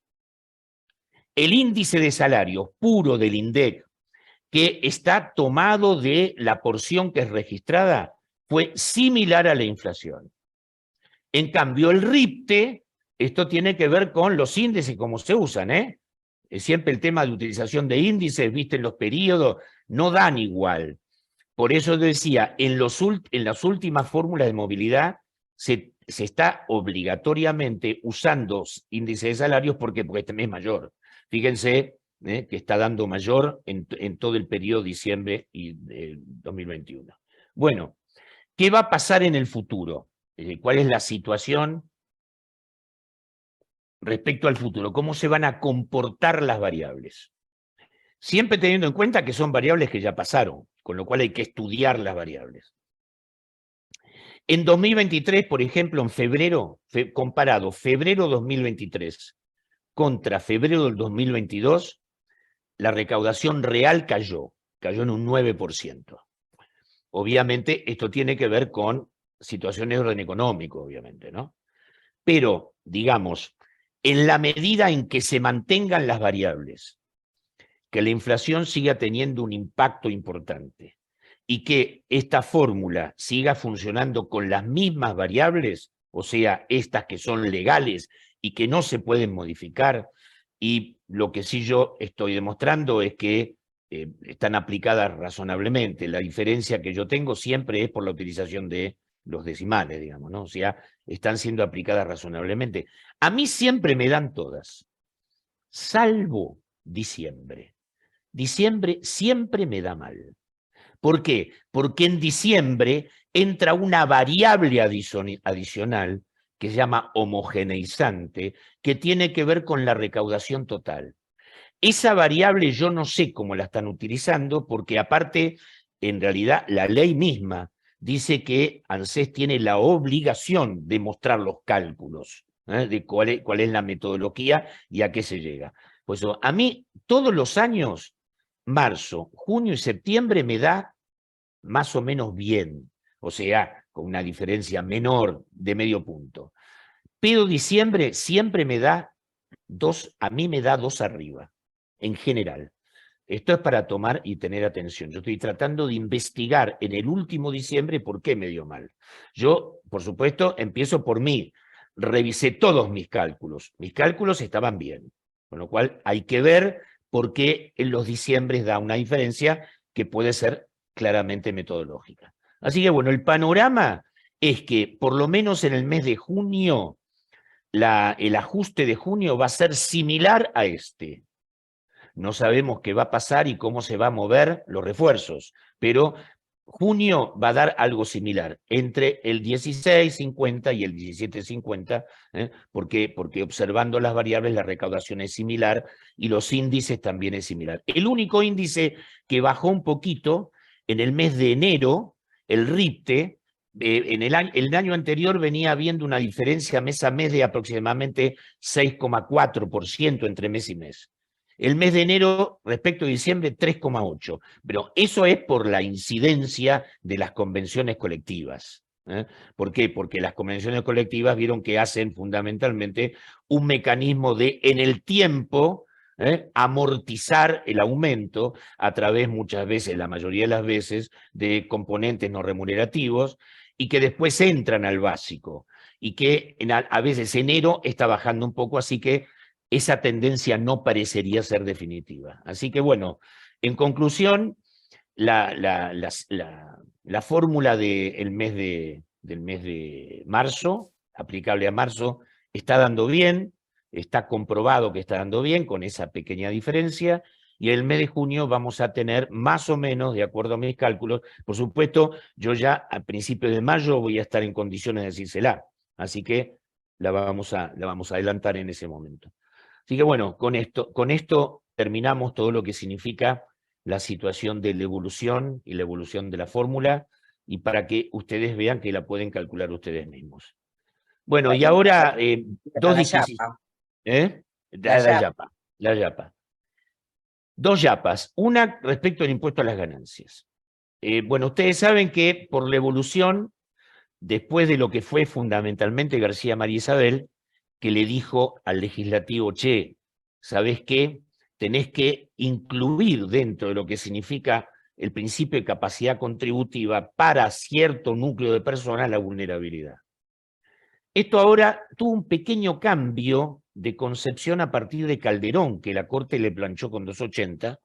El índice de salarios puro del INDEC, que está tomado de la porción que es registrada, fue similar a la inflación. En cambio, el RIPTE, esto tiene que ver con los índices, cómo se usan, Siempre el tema de utilización de índices, viste, en los periodos, no dan igual. Por eso decía, en las últimas fórmulas de movilidad se está obligatoriamente usando índice de salarios porque este mes es mayor. Fíjense que está dando mayor en todo el periodo diciembre y 2021. Bueno, ¿qué va a pasar en el futuro? ¿Cuál es la situación respecto al futuro? ¿Cómo se van a comportar las variables? Siempre teniendo en cuenta que son variables que ya pasaron, con lo cual hay que estudiar las variables. En 2023, por ejemplo, en febrero, comparado febrero 2023 contra febrero del 2022, la recaudación real cayó en un 9%. Obviamente, esto tiene que ver con situaciones de orden económico, obviamente, ¿no? Pero, digamos, en la medida en que se mantengan las variables, que la inflación siga teniendo un impacto importante y que esta fórmula siga funcionando con las mismas variables, o sea, estas que son legales y que no se pueden modificar, y lo que sí yo estoy demostrando es que están aplicadas razonablemente. La diferencia que yo tengo siempre es por la utilización de los decimales, digamos, ¿no? O sea, están siendo aplicadas razonablemente. A mí siempre me dan todas, salvo diciembre. Diciembre siempre me da mal. ¿Por qué? Porque en diciembre entra una variable adicional que se llama homogeneizante, que tiene que ver con la recaudación total. Esa variable yo no sé cómo la están utilizando, porque aparte, en realidad, la ley misma dice que ANSES tiene la obligación de mostrar los cálculos, de cuál es la metodología y a qué se llega. Pues a mí, todos los años, marzo, junio y septiembre me da más o menos bien, o sea, con una diferencia menor de medio punto. Pero diciembre siempre me da a mí me da 2 arriba, en general. Esto es para tomar y tener atención. Yo estoy tratando de investigar en el último diciembre por qué me dio mal. Yo, por supuesto, empiezo por mí. Revisé todos mis cálculos. Mis cálculos estaban bien, con lo cual hay que ver por qué en los diciembres da una diferencia que puede ser claramente metodológica. Así que bueno, el panorama es que por lo menos en el mes de junio, el ajuste de junio va a ser similar a este. No sabemos qué va a pasar y cómo se va a mover los refuerzos, pero junio va a dar algo similar, entre el 16,50 y el 17,50, porque observando las variables la recaudación es similar y los índices también es similar. El único índice que bajó un poquito en el mes de enero, el RIPTE, en el año anterior venía habiendo una diferencia mes a mes de aproximadamente 6,4% entre mes y mes. El mes de enero respecto a diciembre 3,8%, pero eso es por la incidencia de las convenciones colectivas. ¿eh? ¿Por qué? Porque las convenciones colectivas vieron que hacen fundamentalmente un mecanismo de, en el tiempo, amortizar el aumento a través muchas veces, la mayoría de las veces, de componentes no remunerativos y que después entran al básico y que a veces enero está bajando un poco, así que esa tendencia no parecería ser definitiva. Así que bueno, en conclusión, la fórmula del mes de marzo, aplicable a marzo, está dando bien, está comprobado que está dando bien con esa pequeña diferencia, y el mes de junio vamos a tener más o menos, de acuerdo a mis cálculos, por supuesto, yo ya a principios de mayo voy a estar en condiciones de decírsela, así que la vamos a adelantar en ese momento. Así que bueno, con esto terminamos todo lo que significa la situación de la evolución y la evolución de la fórmula, y para que ustedes vean que la pueden calcular ustedes mismos. Bueno, y ahora dos disquisiciones. La yapa. Dos yapas. Una respecto al impuesto a las ganancias. Bueno, ustedes saben que por la evolución, después de lo que fue fundamentalmente García María Isabel, que le dijo al legislativo, che, ¿sabés qué? Tenés que incluir dentro de lo que significa el principio de capacidad contributiva para cierto núcleo de personas la vulnerabilidad. Esto ahora tuvo un pequeño cambio de concepción a partir de Calderón, que la Corte le planchó con 280,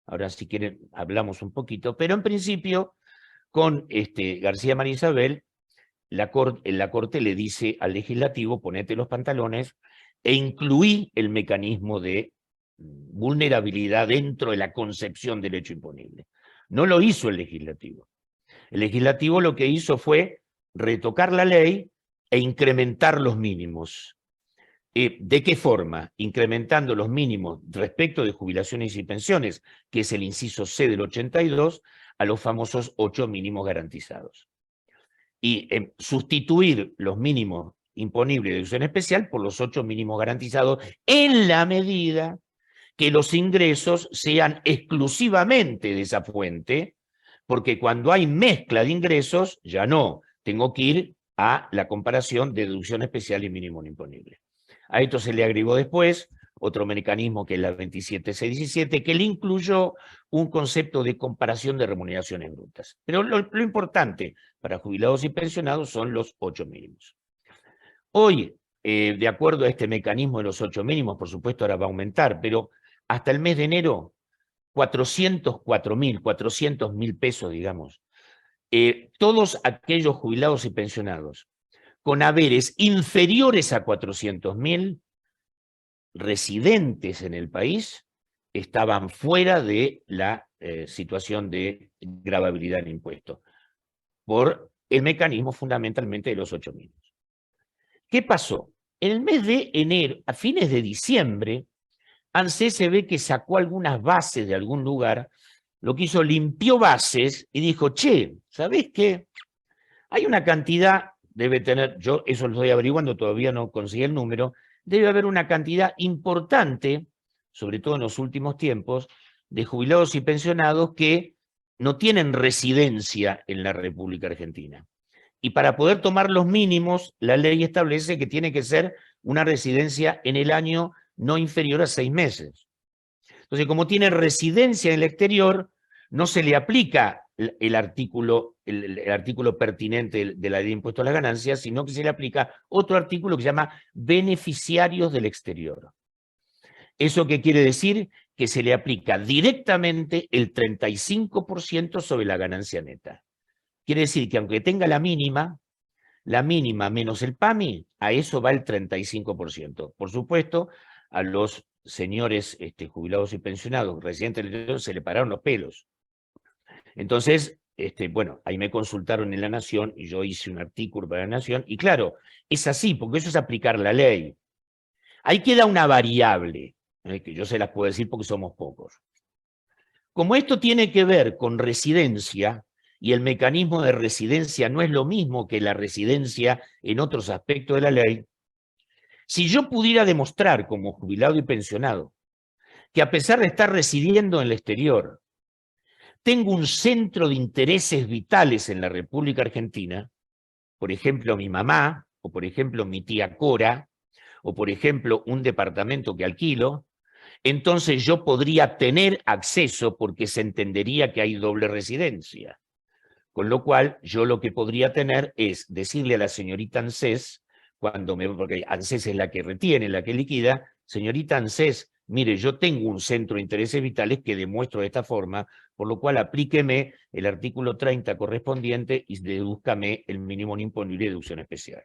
ahora si quieren hablamos un poquito, pero en principio con García María Isabel, la Corte le dice al legislativo, ponete los pantalones e incluí el mecanismo de vulnerabilidad dentro de la concepción del hecho imponible. No lo hizo el legislativo. El legislativo lo que hizo fue retocar la ley e incrementar los mínimos. ¿De qué forma? Incrementando los mínimos respecto de jubilaciones y pensiones, que es el inciso C del 82, a los famosos 8 mínimos garantizados. Y sustituir los mínimos imponibles de deducción especial por los 8 mínimos garantizados en la medida que los ingresos sean exclusivamente de esa fuente, porque cuando hay mezcla de ingresos, ya no, tengo que ir a la comparación de deducción especial y mínimo imponible. A esto se le agregó después otro mecanismo que es la 27617, que le incluyó un concepto de comparación de remuneraciones brutas. Pero lo importante para jubilados y pensionados son los 8 mínimos. Hoy, de acuerdo a este mecanismo de los 8 mínimos, por supuesto ahora va a aumentar, pero hasta el mes de enero, 400.000 pesos, digamos. Todos aquellos jubilados y pensionados con haberes inferiores a 400.000 residentes en el país estaban fuera de la situación de gravabilidad en impuesto, por el mecanismo fundamentalmente de los 8 mínimos. ¿Qué pasó? En el mes de enero, a fines de diciembre, ANSES se ve que sacó algunas bases de algún lugar, lo que hizo, limpió bases y dijo, che, ¿sabés qué? Hay una cantidad, debe tener, yo eso lo estoy averiguando, todavía no conseguí el número, debe haber una cantidad importante, sobre todo en los últimos tiempos, de jubilados y pensionados que no tienen residencia en la República Argentina. Y para poder tomar los mínimos, la ley establece que tiene que ser una residencia en el año no inferior a 6 meses. Entonces, como tiene residencia en el exterior, no se le aplica el artículo pertinente de la ley de impuesto a las ganancias, sino que se le aplica otro artículo que se llama beneficiarios del exterior. ¿Eso qué quiere decir? Que se le aplica directamente el 35% sobre la ganancia neta. Quiere decir que aunque tenga la mínima menos el PAMI, a eso va el 35%. Por supuesto, a los señores jubilados y pensionados residentes del exterior se le pararon los pelos. Entonces, bueno, ahí me consultaron en La Nación y yo hice un artículo para La Nación, y claro, es así, porque eso es aplicar la ley. Ahí queda una variable, que yo se las puedo decir porque somos pocos. Como esto tiene que ver con residencia, y el mecanismo de residencia no es lo mismo que la residencia en otros aspectos de la ley, si yo pudiera demostrar como jubilado y pensionado que a pesar de estar residiendo en el exterior, tengo un centro de intereses vitales en la República Argentina, por ejemplo, mi mamá, o por ejemplo, mi tía Cora, o por ejemplo, un departamento que alquilo, entonces yo podría tener acceso porque se entendería que hay doble residencia. Con lo cual, yo lo que podría tener es decirle a la señorita ANSES, porque ANSES es la que retiene, la que liquida, señorita ANSES, mire, yo tengo un centro de intereses vitales que demuestro de esta forma, por lo cual aplíqueme el artículo 30 correspondiente y dedúzcame el mínimo no imponible y deducción especial.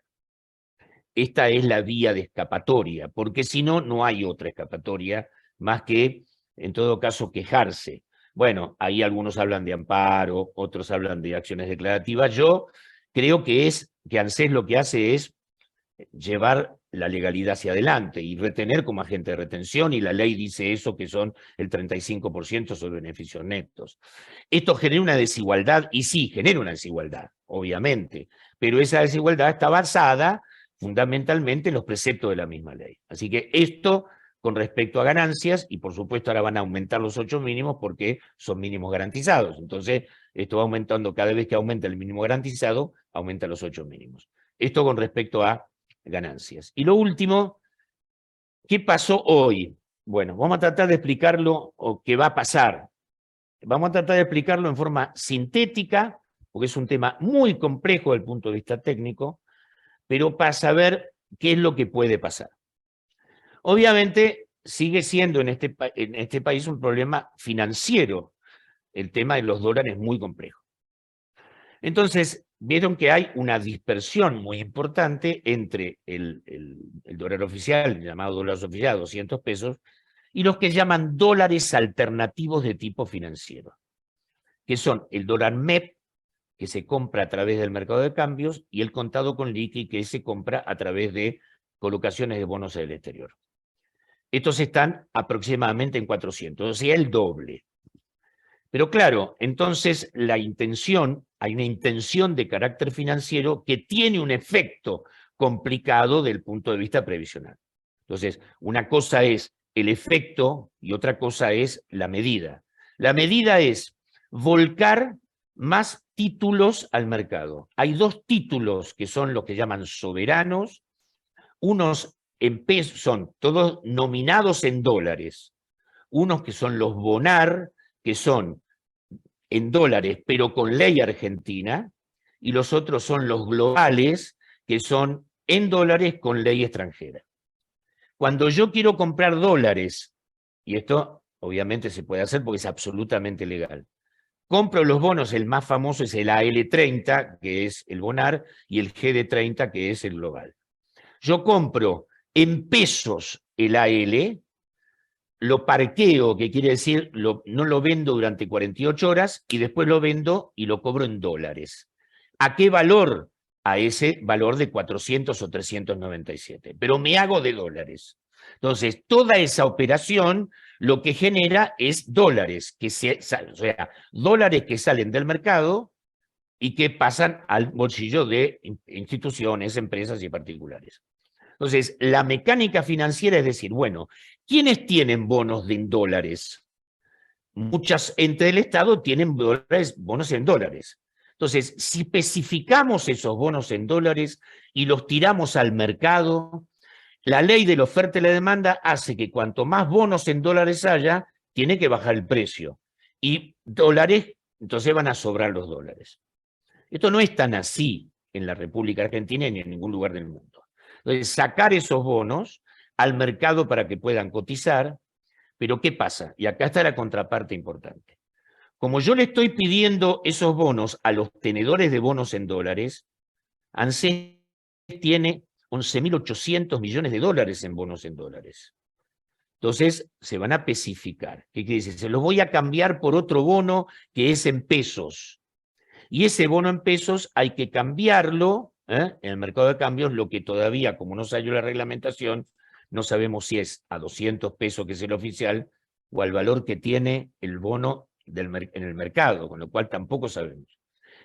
Esta es la vía de escapatoria, porque si no, no hay otra escapatoria más que, en todo caso, quejarse. Bueno, ahí algunos hablan de amparo, otros hablan de acciones declarativas. Yo creo que ANSES lo que hace es llevar la legalidad hacia adelante y retener como agente de retención, y la ley dice eso, que son el 35% sobre beneficios netos. Esto genera una desigualdad, y sí, genera una desigualdad, obviamente, pero esa desigualdad está basada fundamentalmente en los preceptos de la misma ley. Así que esto con respecto a ganancias, y por supuesto ahora van a aumentar los 8 mínimos porque son mínimos garantizados. Entonces, esto va aumentando cada vez que aumenta el mínimo garantizado, aumenta los 8 mínimos. Esto con respecto a ganancias. Y lo último, ¿qué pasó hoy? Bueno, vamos a tratar de explicarlo, o qué va a pasar. Vamos a tratar de explicarlo en forma sintética, porque es un tema muy complejo desde el punto de vista técnico, pero para saber qué es lo que puede pasar. Obviamente, sigue siendo en este país un problema financiero. El tema de los dólares es muy complejo. Entonces, vieron que hay una dispersión muy importante entre el dólar oficial, llamado dólar oficial, 200 pesos, y los que llaman dólares alternativos de tipo financiero, que son el dólar MEP, que se compra a través del mercado de cambios, y el contado con liqui, que se compra a través de colocaciones de bonos del exterior. Estos están aproximadamente en 400, o sea, el doble. Pero claro, entonces hay una intención de carácter financiero que tiene un efecto complicado desde el punto de vista previsional. Entonces, una cosa es el efecto y otra cosa es la medida. La medida es volcar más títulos al mercado. Hay dos títulos que son los que llaman soberanos. Unos en pesos, son todos nominados en dólares. Unos que son los bonar, que son en dólares, pero con ley argentina, y los otros son los globales, que son en dólares con ley extranjera. Cuando yo quiero comprar dólares, y esto obviamente se puede hacer porque es absolutamente legal, compro los bonos, el más famoso es el AL30, que es el bonar, y el GD30, que es el global. Yo compro en pesos el AL, lo parqueo, que quiere decir no lo vendo durante 48 horas, y después lo vendo y lo cobro en dólares. ¿A qué valor? A ese valor de 400 o 397. Pero me hago de dólares. Entonces, toda esa operación lo que genera es dólares, o sea, dólares que salen del mercado y que pasan al bolsillo de instituciones, empresas y particulares. Entonces, la mecánica financiera es decir, bueno, ¿quiénes tienen bonos en dólares? Muchas entes del Estado tienen bonos en dólares. Entonces, si especificamos esos bonos en dólares y los tiramos al mercado, la ley de la oferta y la demanda hace que cuanto más bonos en dólares haya, tiene que bajar el precio. Y dólares, entonces van a sobrar los dólares. Esto no es tan así en la República Argentina ni en ningún lugar del mundo. Entonces, sacar esos bonos al mercado para que puedan cotizar, pero ¿qué pasa? Y acá está la contraparte importante. Como yo le estoy pidiendo esos bonos a los tenedores de bonos en dólares, ANSES tiene 11.800 millones de dólares en bonos en dólares. Entonces, se van a especificar. ¿Qué quiere decir? Se los voy a cambiar por otro bono que es en pesos. Y ese bono en pesos hay que cambiarlo en el mercado de cambios, lo que todavía, como no salió la reglamentación, no sabemos si es a 200 pesos, que es el oficial, o al valor que tiene el bono en el mercado, con lo cual tampoco sabemos.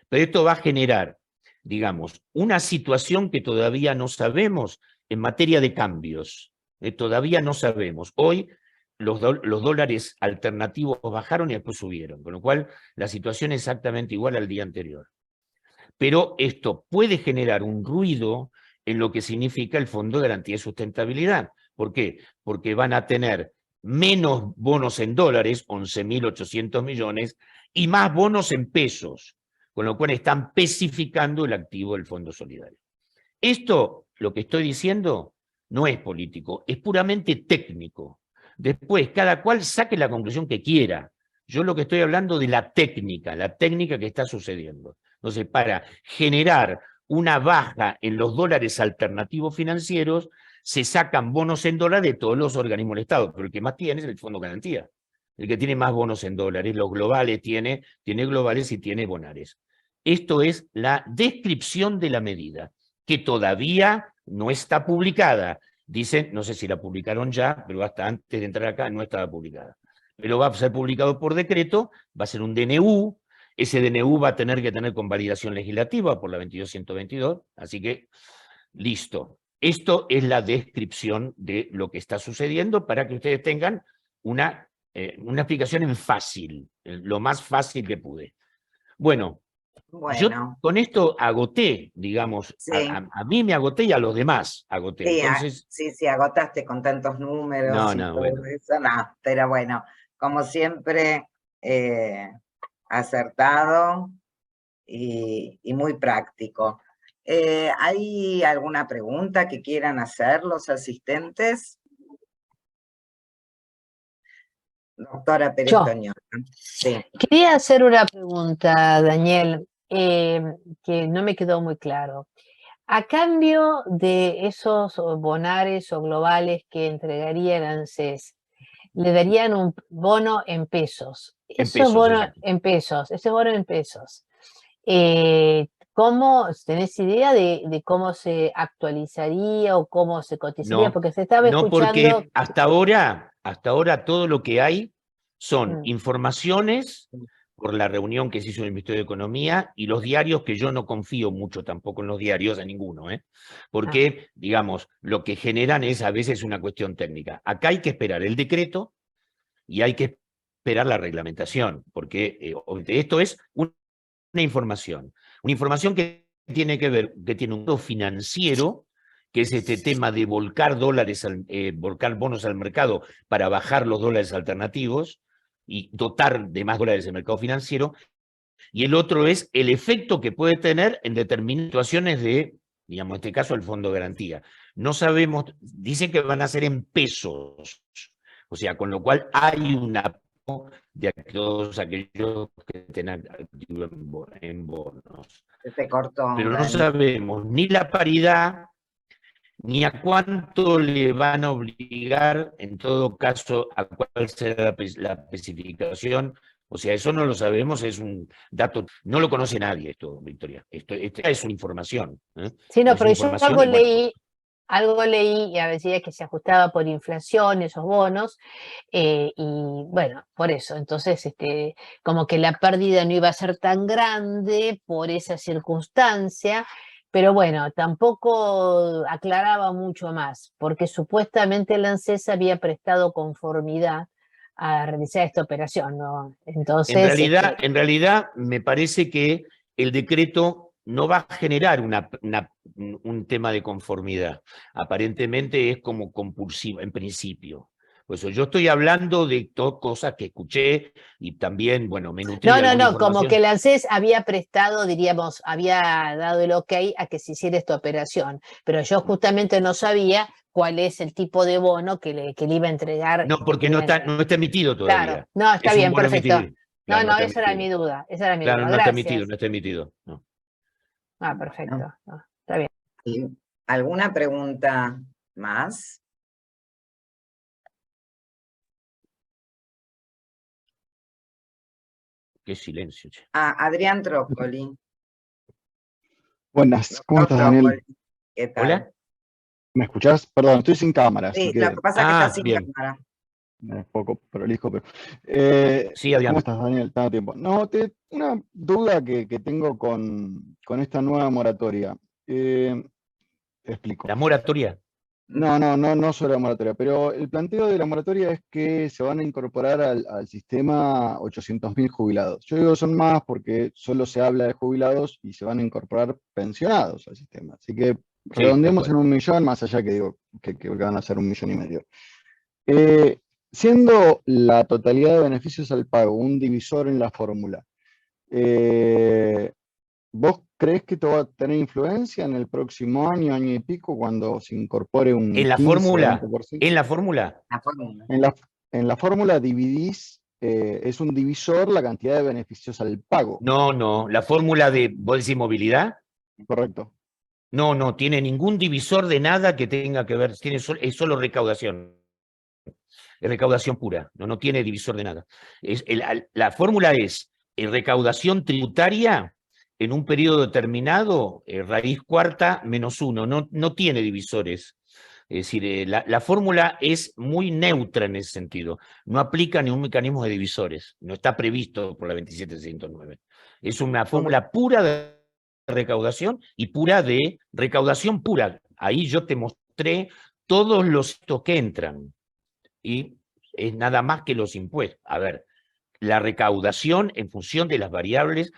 Pero esto va a generar, digamos, una situación que todavía no sabemos en materia de cambios. Todavía no sabemos. Hoy los dólares alternativos bajaron y después subieron, con lo cual la situación es exactamente igual al día anterior. pero esto puede generar un ruido en lo que significa el Fondo de Garantía de Sustentabilidad. ¿Por qué? Porque van a tener menos bonos en dólares, 11.800 millones, y más bonos en pesos, con lo cual están pesificando el activo del Fondo Solidario. Esto, lo que estoy diciendo, no es político, es puramente técnico. Después, cada cual saque la conclusión que quiera. Yo lo que estoy hablando de la técnica que está sucediendo. Entonces, para generar una baja en los dólares alternativos financieros, se sacan bonos en dólares de todos los organismos del Estado, pero el que más tiene es el Fondo de Garantía. El que tiene más bonos en dólares, los globales tiene globales y tiene bonares. Esto es la descripción de la medida, que todavía no está publicada. Dicen, no sé si la publicaron ya, pero hasta antes de entrar acá no estaba publicada. Pero va a ser publicado por decreto, va a ser un DNU, ese DNU va a tener que tener convalidación legislativa por la 22.122, así que listo. Esto es la descripción de lo que está sucediendo para que ustedes tengan una explicación en fácil, lo más fácil que pude. Bueno, yo Bueno, con esto agoté, digamos, sí, a mí me agoté y a los demás agoté. sí, Entonces, sí, agotaste con tantos números y no, todo bueno. eso, no, pero bueno, como siempre, acertado y muy práctico. ¿Hay alguna pregunta que quieran hacer los asistentes? Doctora Pérez Yo. Toñón. Sí. Quería hacer una pregunta, Daniel, que no me quedó muy claro. A cambio de esos bonares o globales que entregaría el ANSES, le darían un bono en pesos. En Esos pesos, bonos exacto. en pesos, ese bono en pesos. ¿Cómo tenés idea de cómo se actualizaría o cómo se cotizaría? No, Porque se estaba no, escuchando. porque hasta ahora todo lo que hay son informaciones por la reunión que se hizo en el Ministerio de Economía y los diarios, que yo no confío mucho tampoco en los diarios, a ninguno, porque, digamos, lo que generan es a veces una cuestión técnica. Acá hay que esperar el decreto y hay que esperar la reglamentación, porque esto es una información que tiene que ver, que tiene un uso financiero, que es este tema de volcar volcar bonos al mercado para bajar los dólares alternativos y dotar de más dólares el mercado financiero, y el otro es el efecto que puede tener en determinadas situaciones de, digamos, en este caso el Fondo de Garantía. No sabemos, dicen que van a ser en pesos, o sea, con lo cual hay una de todos aquellos que tengan activo en bonos. Se cortó. Pero no Dani. sabemos ni la paridad, ni a cuánto le van a obligar, en todo caso, a cuál será la especificación. O sea, eso no lo sabemos, es un dato, no lo conoce nadie esto, Victoria. Esta es una información. Sí, no, Es pero una yo información y bueno, algo leí y decía que se ajustaba por inflación esos bonos, y bueno, por eso. Entonces, como que la pérdida no iba a ser tan grande por esa circunstancia, pero bueno, tampoco aclaraba mucho más, porque supuestamente la ANSES había prestado conformidad a realizar esta operación, ¿no? Entonces, en realidad me parece que el decreto no va a generar un tema de conformidad. Aparentemente es como compulsivo, en principio. Por eso yo estoy hablando de cosas que escuché y también, bueno, me nutrí de alguna como información. que el ANSES había prestado, diríamos, había dado el ok a que se hiciera esta operación, pero yo justamente no sabía cuál es el tipo de bono que le iba a entregar. No, porque no está emitido todavía. Claro, no, está Es un bien, bono perfecto. emitido. Claro, No, está esa era mi emitido. duda, Claro, no gracias. está emitido. No. Perfecto, no, está bien. ¿Y alguna pregunta más? Qué silencio, che. Adrián Trócoli. Buenas, ¿cómo estás, Daniel? ¿Qué tal? ¿Hola? ¿Me escuchás? Perdón, estoy sin cámara, así Sí, que lo que pasa es que estás sin bien. cámara. es poco prolijo, pero... Sí, Adrián. ¿Cómo estás, Daniel? Tanto tiempo. No, una duda que tengo con esta nueva moratoria. Te explico. La moratoria. No sobre la moratoria, pero el planteo de la moratoria es que se van a incorporar al sistema 800.000 jubilados. Yo digo son más porque solo se habla de jubilados y se van a incorporar pensionados al sistema. Así que Sí, tal redondeemos en cual. 1.000.000, más allá que digo que van a ser 1,5 millones. Siendo la totalidad de beneficios al pago un divisor en la fórmula, ¿vos crees que esto va a tener influencia en el próximo año, año y pico, cuando se incorpore un En la 15 o fórmula, 20%? en la fórmula, La fórmula. En la fórmula dividís, es un divisor la cantidad de beneficios al pago, no, la fórmula de, ¿vos decís movilidad? ¿correcto? No tiene ningún divisor de nada que tenga que ver, es solo recaudación. Es recaudación pura, no tiene divisor de nada. La fórmula es recaudación tributaria en un periodo determinado, raíz cuarta menos 1, no tiene divisores. Es decir, la fórmula es muy neutra en ese sentido. No aplica ningún mecanismo de divisores. No está previsto por la 27609. Es una fórmula pura de recaudación y pura de recaudación pura. Ahí yo te mostré todos los hitos que entran. Y es nada más que los impuestos. A ver, la recaudación en función de las variables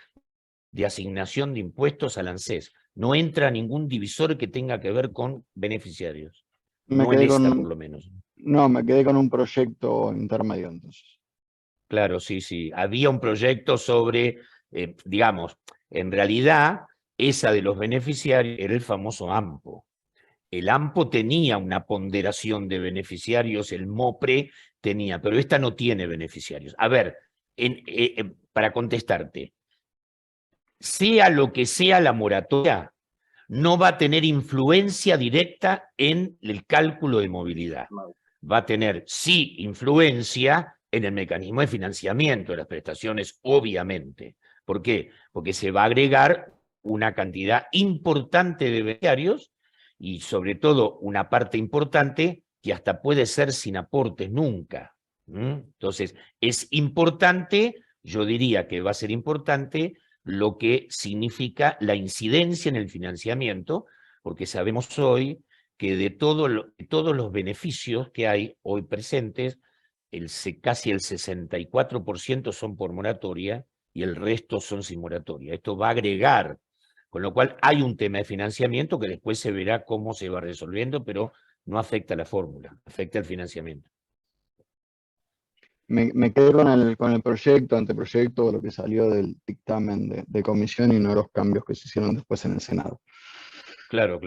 de asignación de impuestos al ANSES. No entra ningún divisor que tenga que ver con beneficiarios. Me No en quedé esta, por con, lo menos. no, me quedé con un proyecto intermedio entonces. Claro, sí. Había un proyecto sobre, digamos, en realidad, esa de los beneficiarios era el famoso AMPO. El AMPO tenía una ponderación de beneficiarios, el MOPRE tenía, pero esta no tiene beneficiarios. A ver, para contestarte, sea lo que sea la moratoria, no va a tener influencia directa en el cálculo de movilidad. Va a tener, sí, influencia en el mecanismo de financiamiento de las prestaciones, obviamente. ¿Por qué? Porque se va a agregar una cantidad importante de beneficiarios y sobre todo una parte importante que hasta puede ser sin aportes nunca. Entonces, es importante, yo diría que va a ser importante lo que significa la incidencia en el financiamiento, porque sabemos hoy que de todos los beneficios que hay hoy presentes, casi el 64% son por moratoria y el resto son sin moratoria. Esto va a agregar, con lo cual hay un tema de financiamiento que después se verá cómo se va resolviendo, pero no afecta a la fórmula, afecta al financiamiento. Me quedé con el proyecto, anteproyecto, lo que salió del dictamen de comisión y no los cambios que se hicieron después en el Senado. Claro.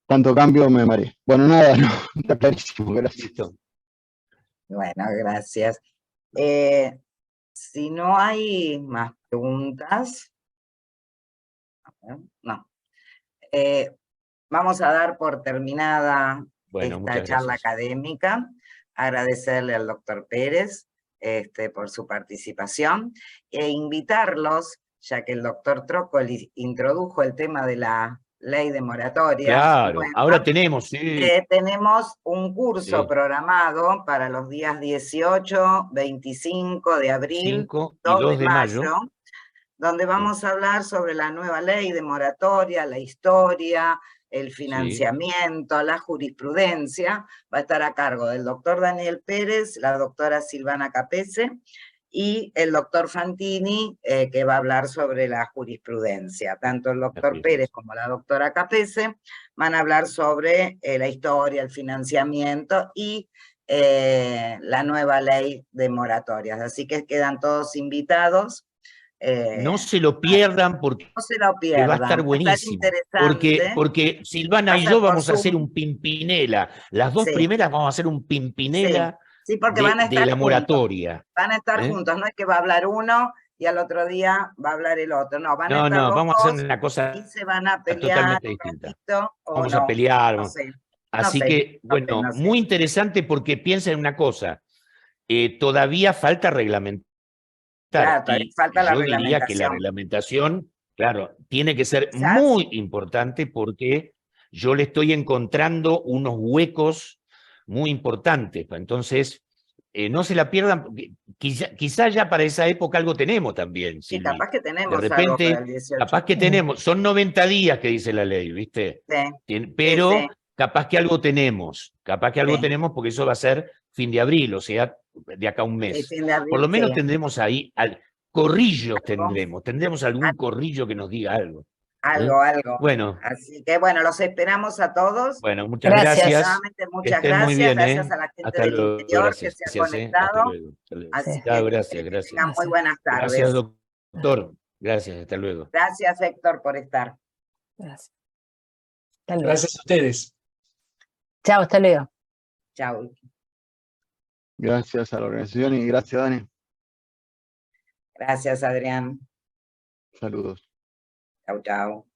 Tanto cambio me mareé. Bueno, nada, no, está clarísimo, gracias. Listo. Bueno, gracias. Si no hay más preguntas, no. Vamos a dar por terminada Bueno, esta muchas charla gracias. académica. Agradecerle al doctor Pérez por su participación e invitarlos, ya que el doctor Trócoli introdujo el tema de la ley de moratorias. Claro, nueva, ahora tenemos, sí. Tenemos un curso Sí. programado para los días 18, 25 de abril, 5 y 2 de mayo, donde vamos a hablar sobre la nueva ley de moratoria, la historia, el financiamiento, la jurisprudencia. Va a estar a cargo del doctor Daniel Pérez, la doctora Silvana Capese y el doctor Fantini, que va a hablar sobre la jurisprudencia. Tanto el doctor Pérez como la doctora Capese van a hablar sobre la historia, el financiamiento y la nueva ley de moratorias. Así que quedan todos invitados. No se lo pierdan porque no se lo va a estar pierdan, va a estar buenísimo. interesante. Porque Silvana Va a y ser yo por vamos a hacer Zoom. un Pimpinela. Las dos Sí. primeras vamos a hacer un Pimpinela Sí, porque van a de estar la juntos. moratoria. Van a estar juntos, no es que va a hablar uno y al otro día va a hablar el otro. No, van a estar los Vamos a hacer dos una cosa y se van a pelear totalmente un distinta. ratito o Vamos no. a pelear. No sé. Así que, bueno, no sé. muy interesante porque piensa en una cosa. Todavía falta reglamentar. Claro, Y falta la yo diría que la reglamentación. reglamentación, claro, tiene que ser Quizás. muy importante porque yo le estoy encontrando unos huecos muy importantes. Entonces, no se la pierdan, porque quizá ya para esa época algo tenemos también, Sí, Silvi. capaz que De tenemos algo para el repente, 18. capaz que tenemos, son 90 días que dice la ley, ¿viste? Sí, Pero sí. capaz que algo tenemos, Sí. porque eso va a ser fin de abril, o sea, de acá a un Sí, mes. fin de abril, Por lo menos sí. tendremos ahí, corrillos Algo. tendremos algún corrillo que nos diga algo. ¿eh? Algo. Bueno, Así que bueno, los esperamos a todos. muchas Gracias. gracias. Nuevamente Que muchas estén muy gracias. bien, Gracias a la gente Hasta del luego, interior que gracias, se ha gracias, hasta conectado. luego. Hasta luego. Así Sí. que, Gracias, que gracias. tengan muy buenas Gracias, tardes. doctor. Gracias, hasta luego. Gracias, Héctor, por estar. Gracias. Hasta luego. Gracias a ustedes. Chao, hasta luego. Chau. Gracias a la organización y gracias, Dani. Gracias, Adrián. Saludos. Chau, chau.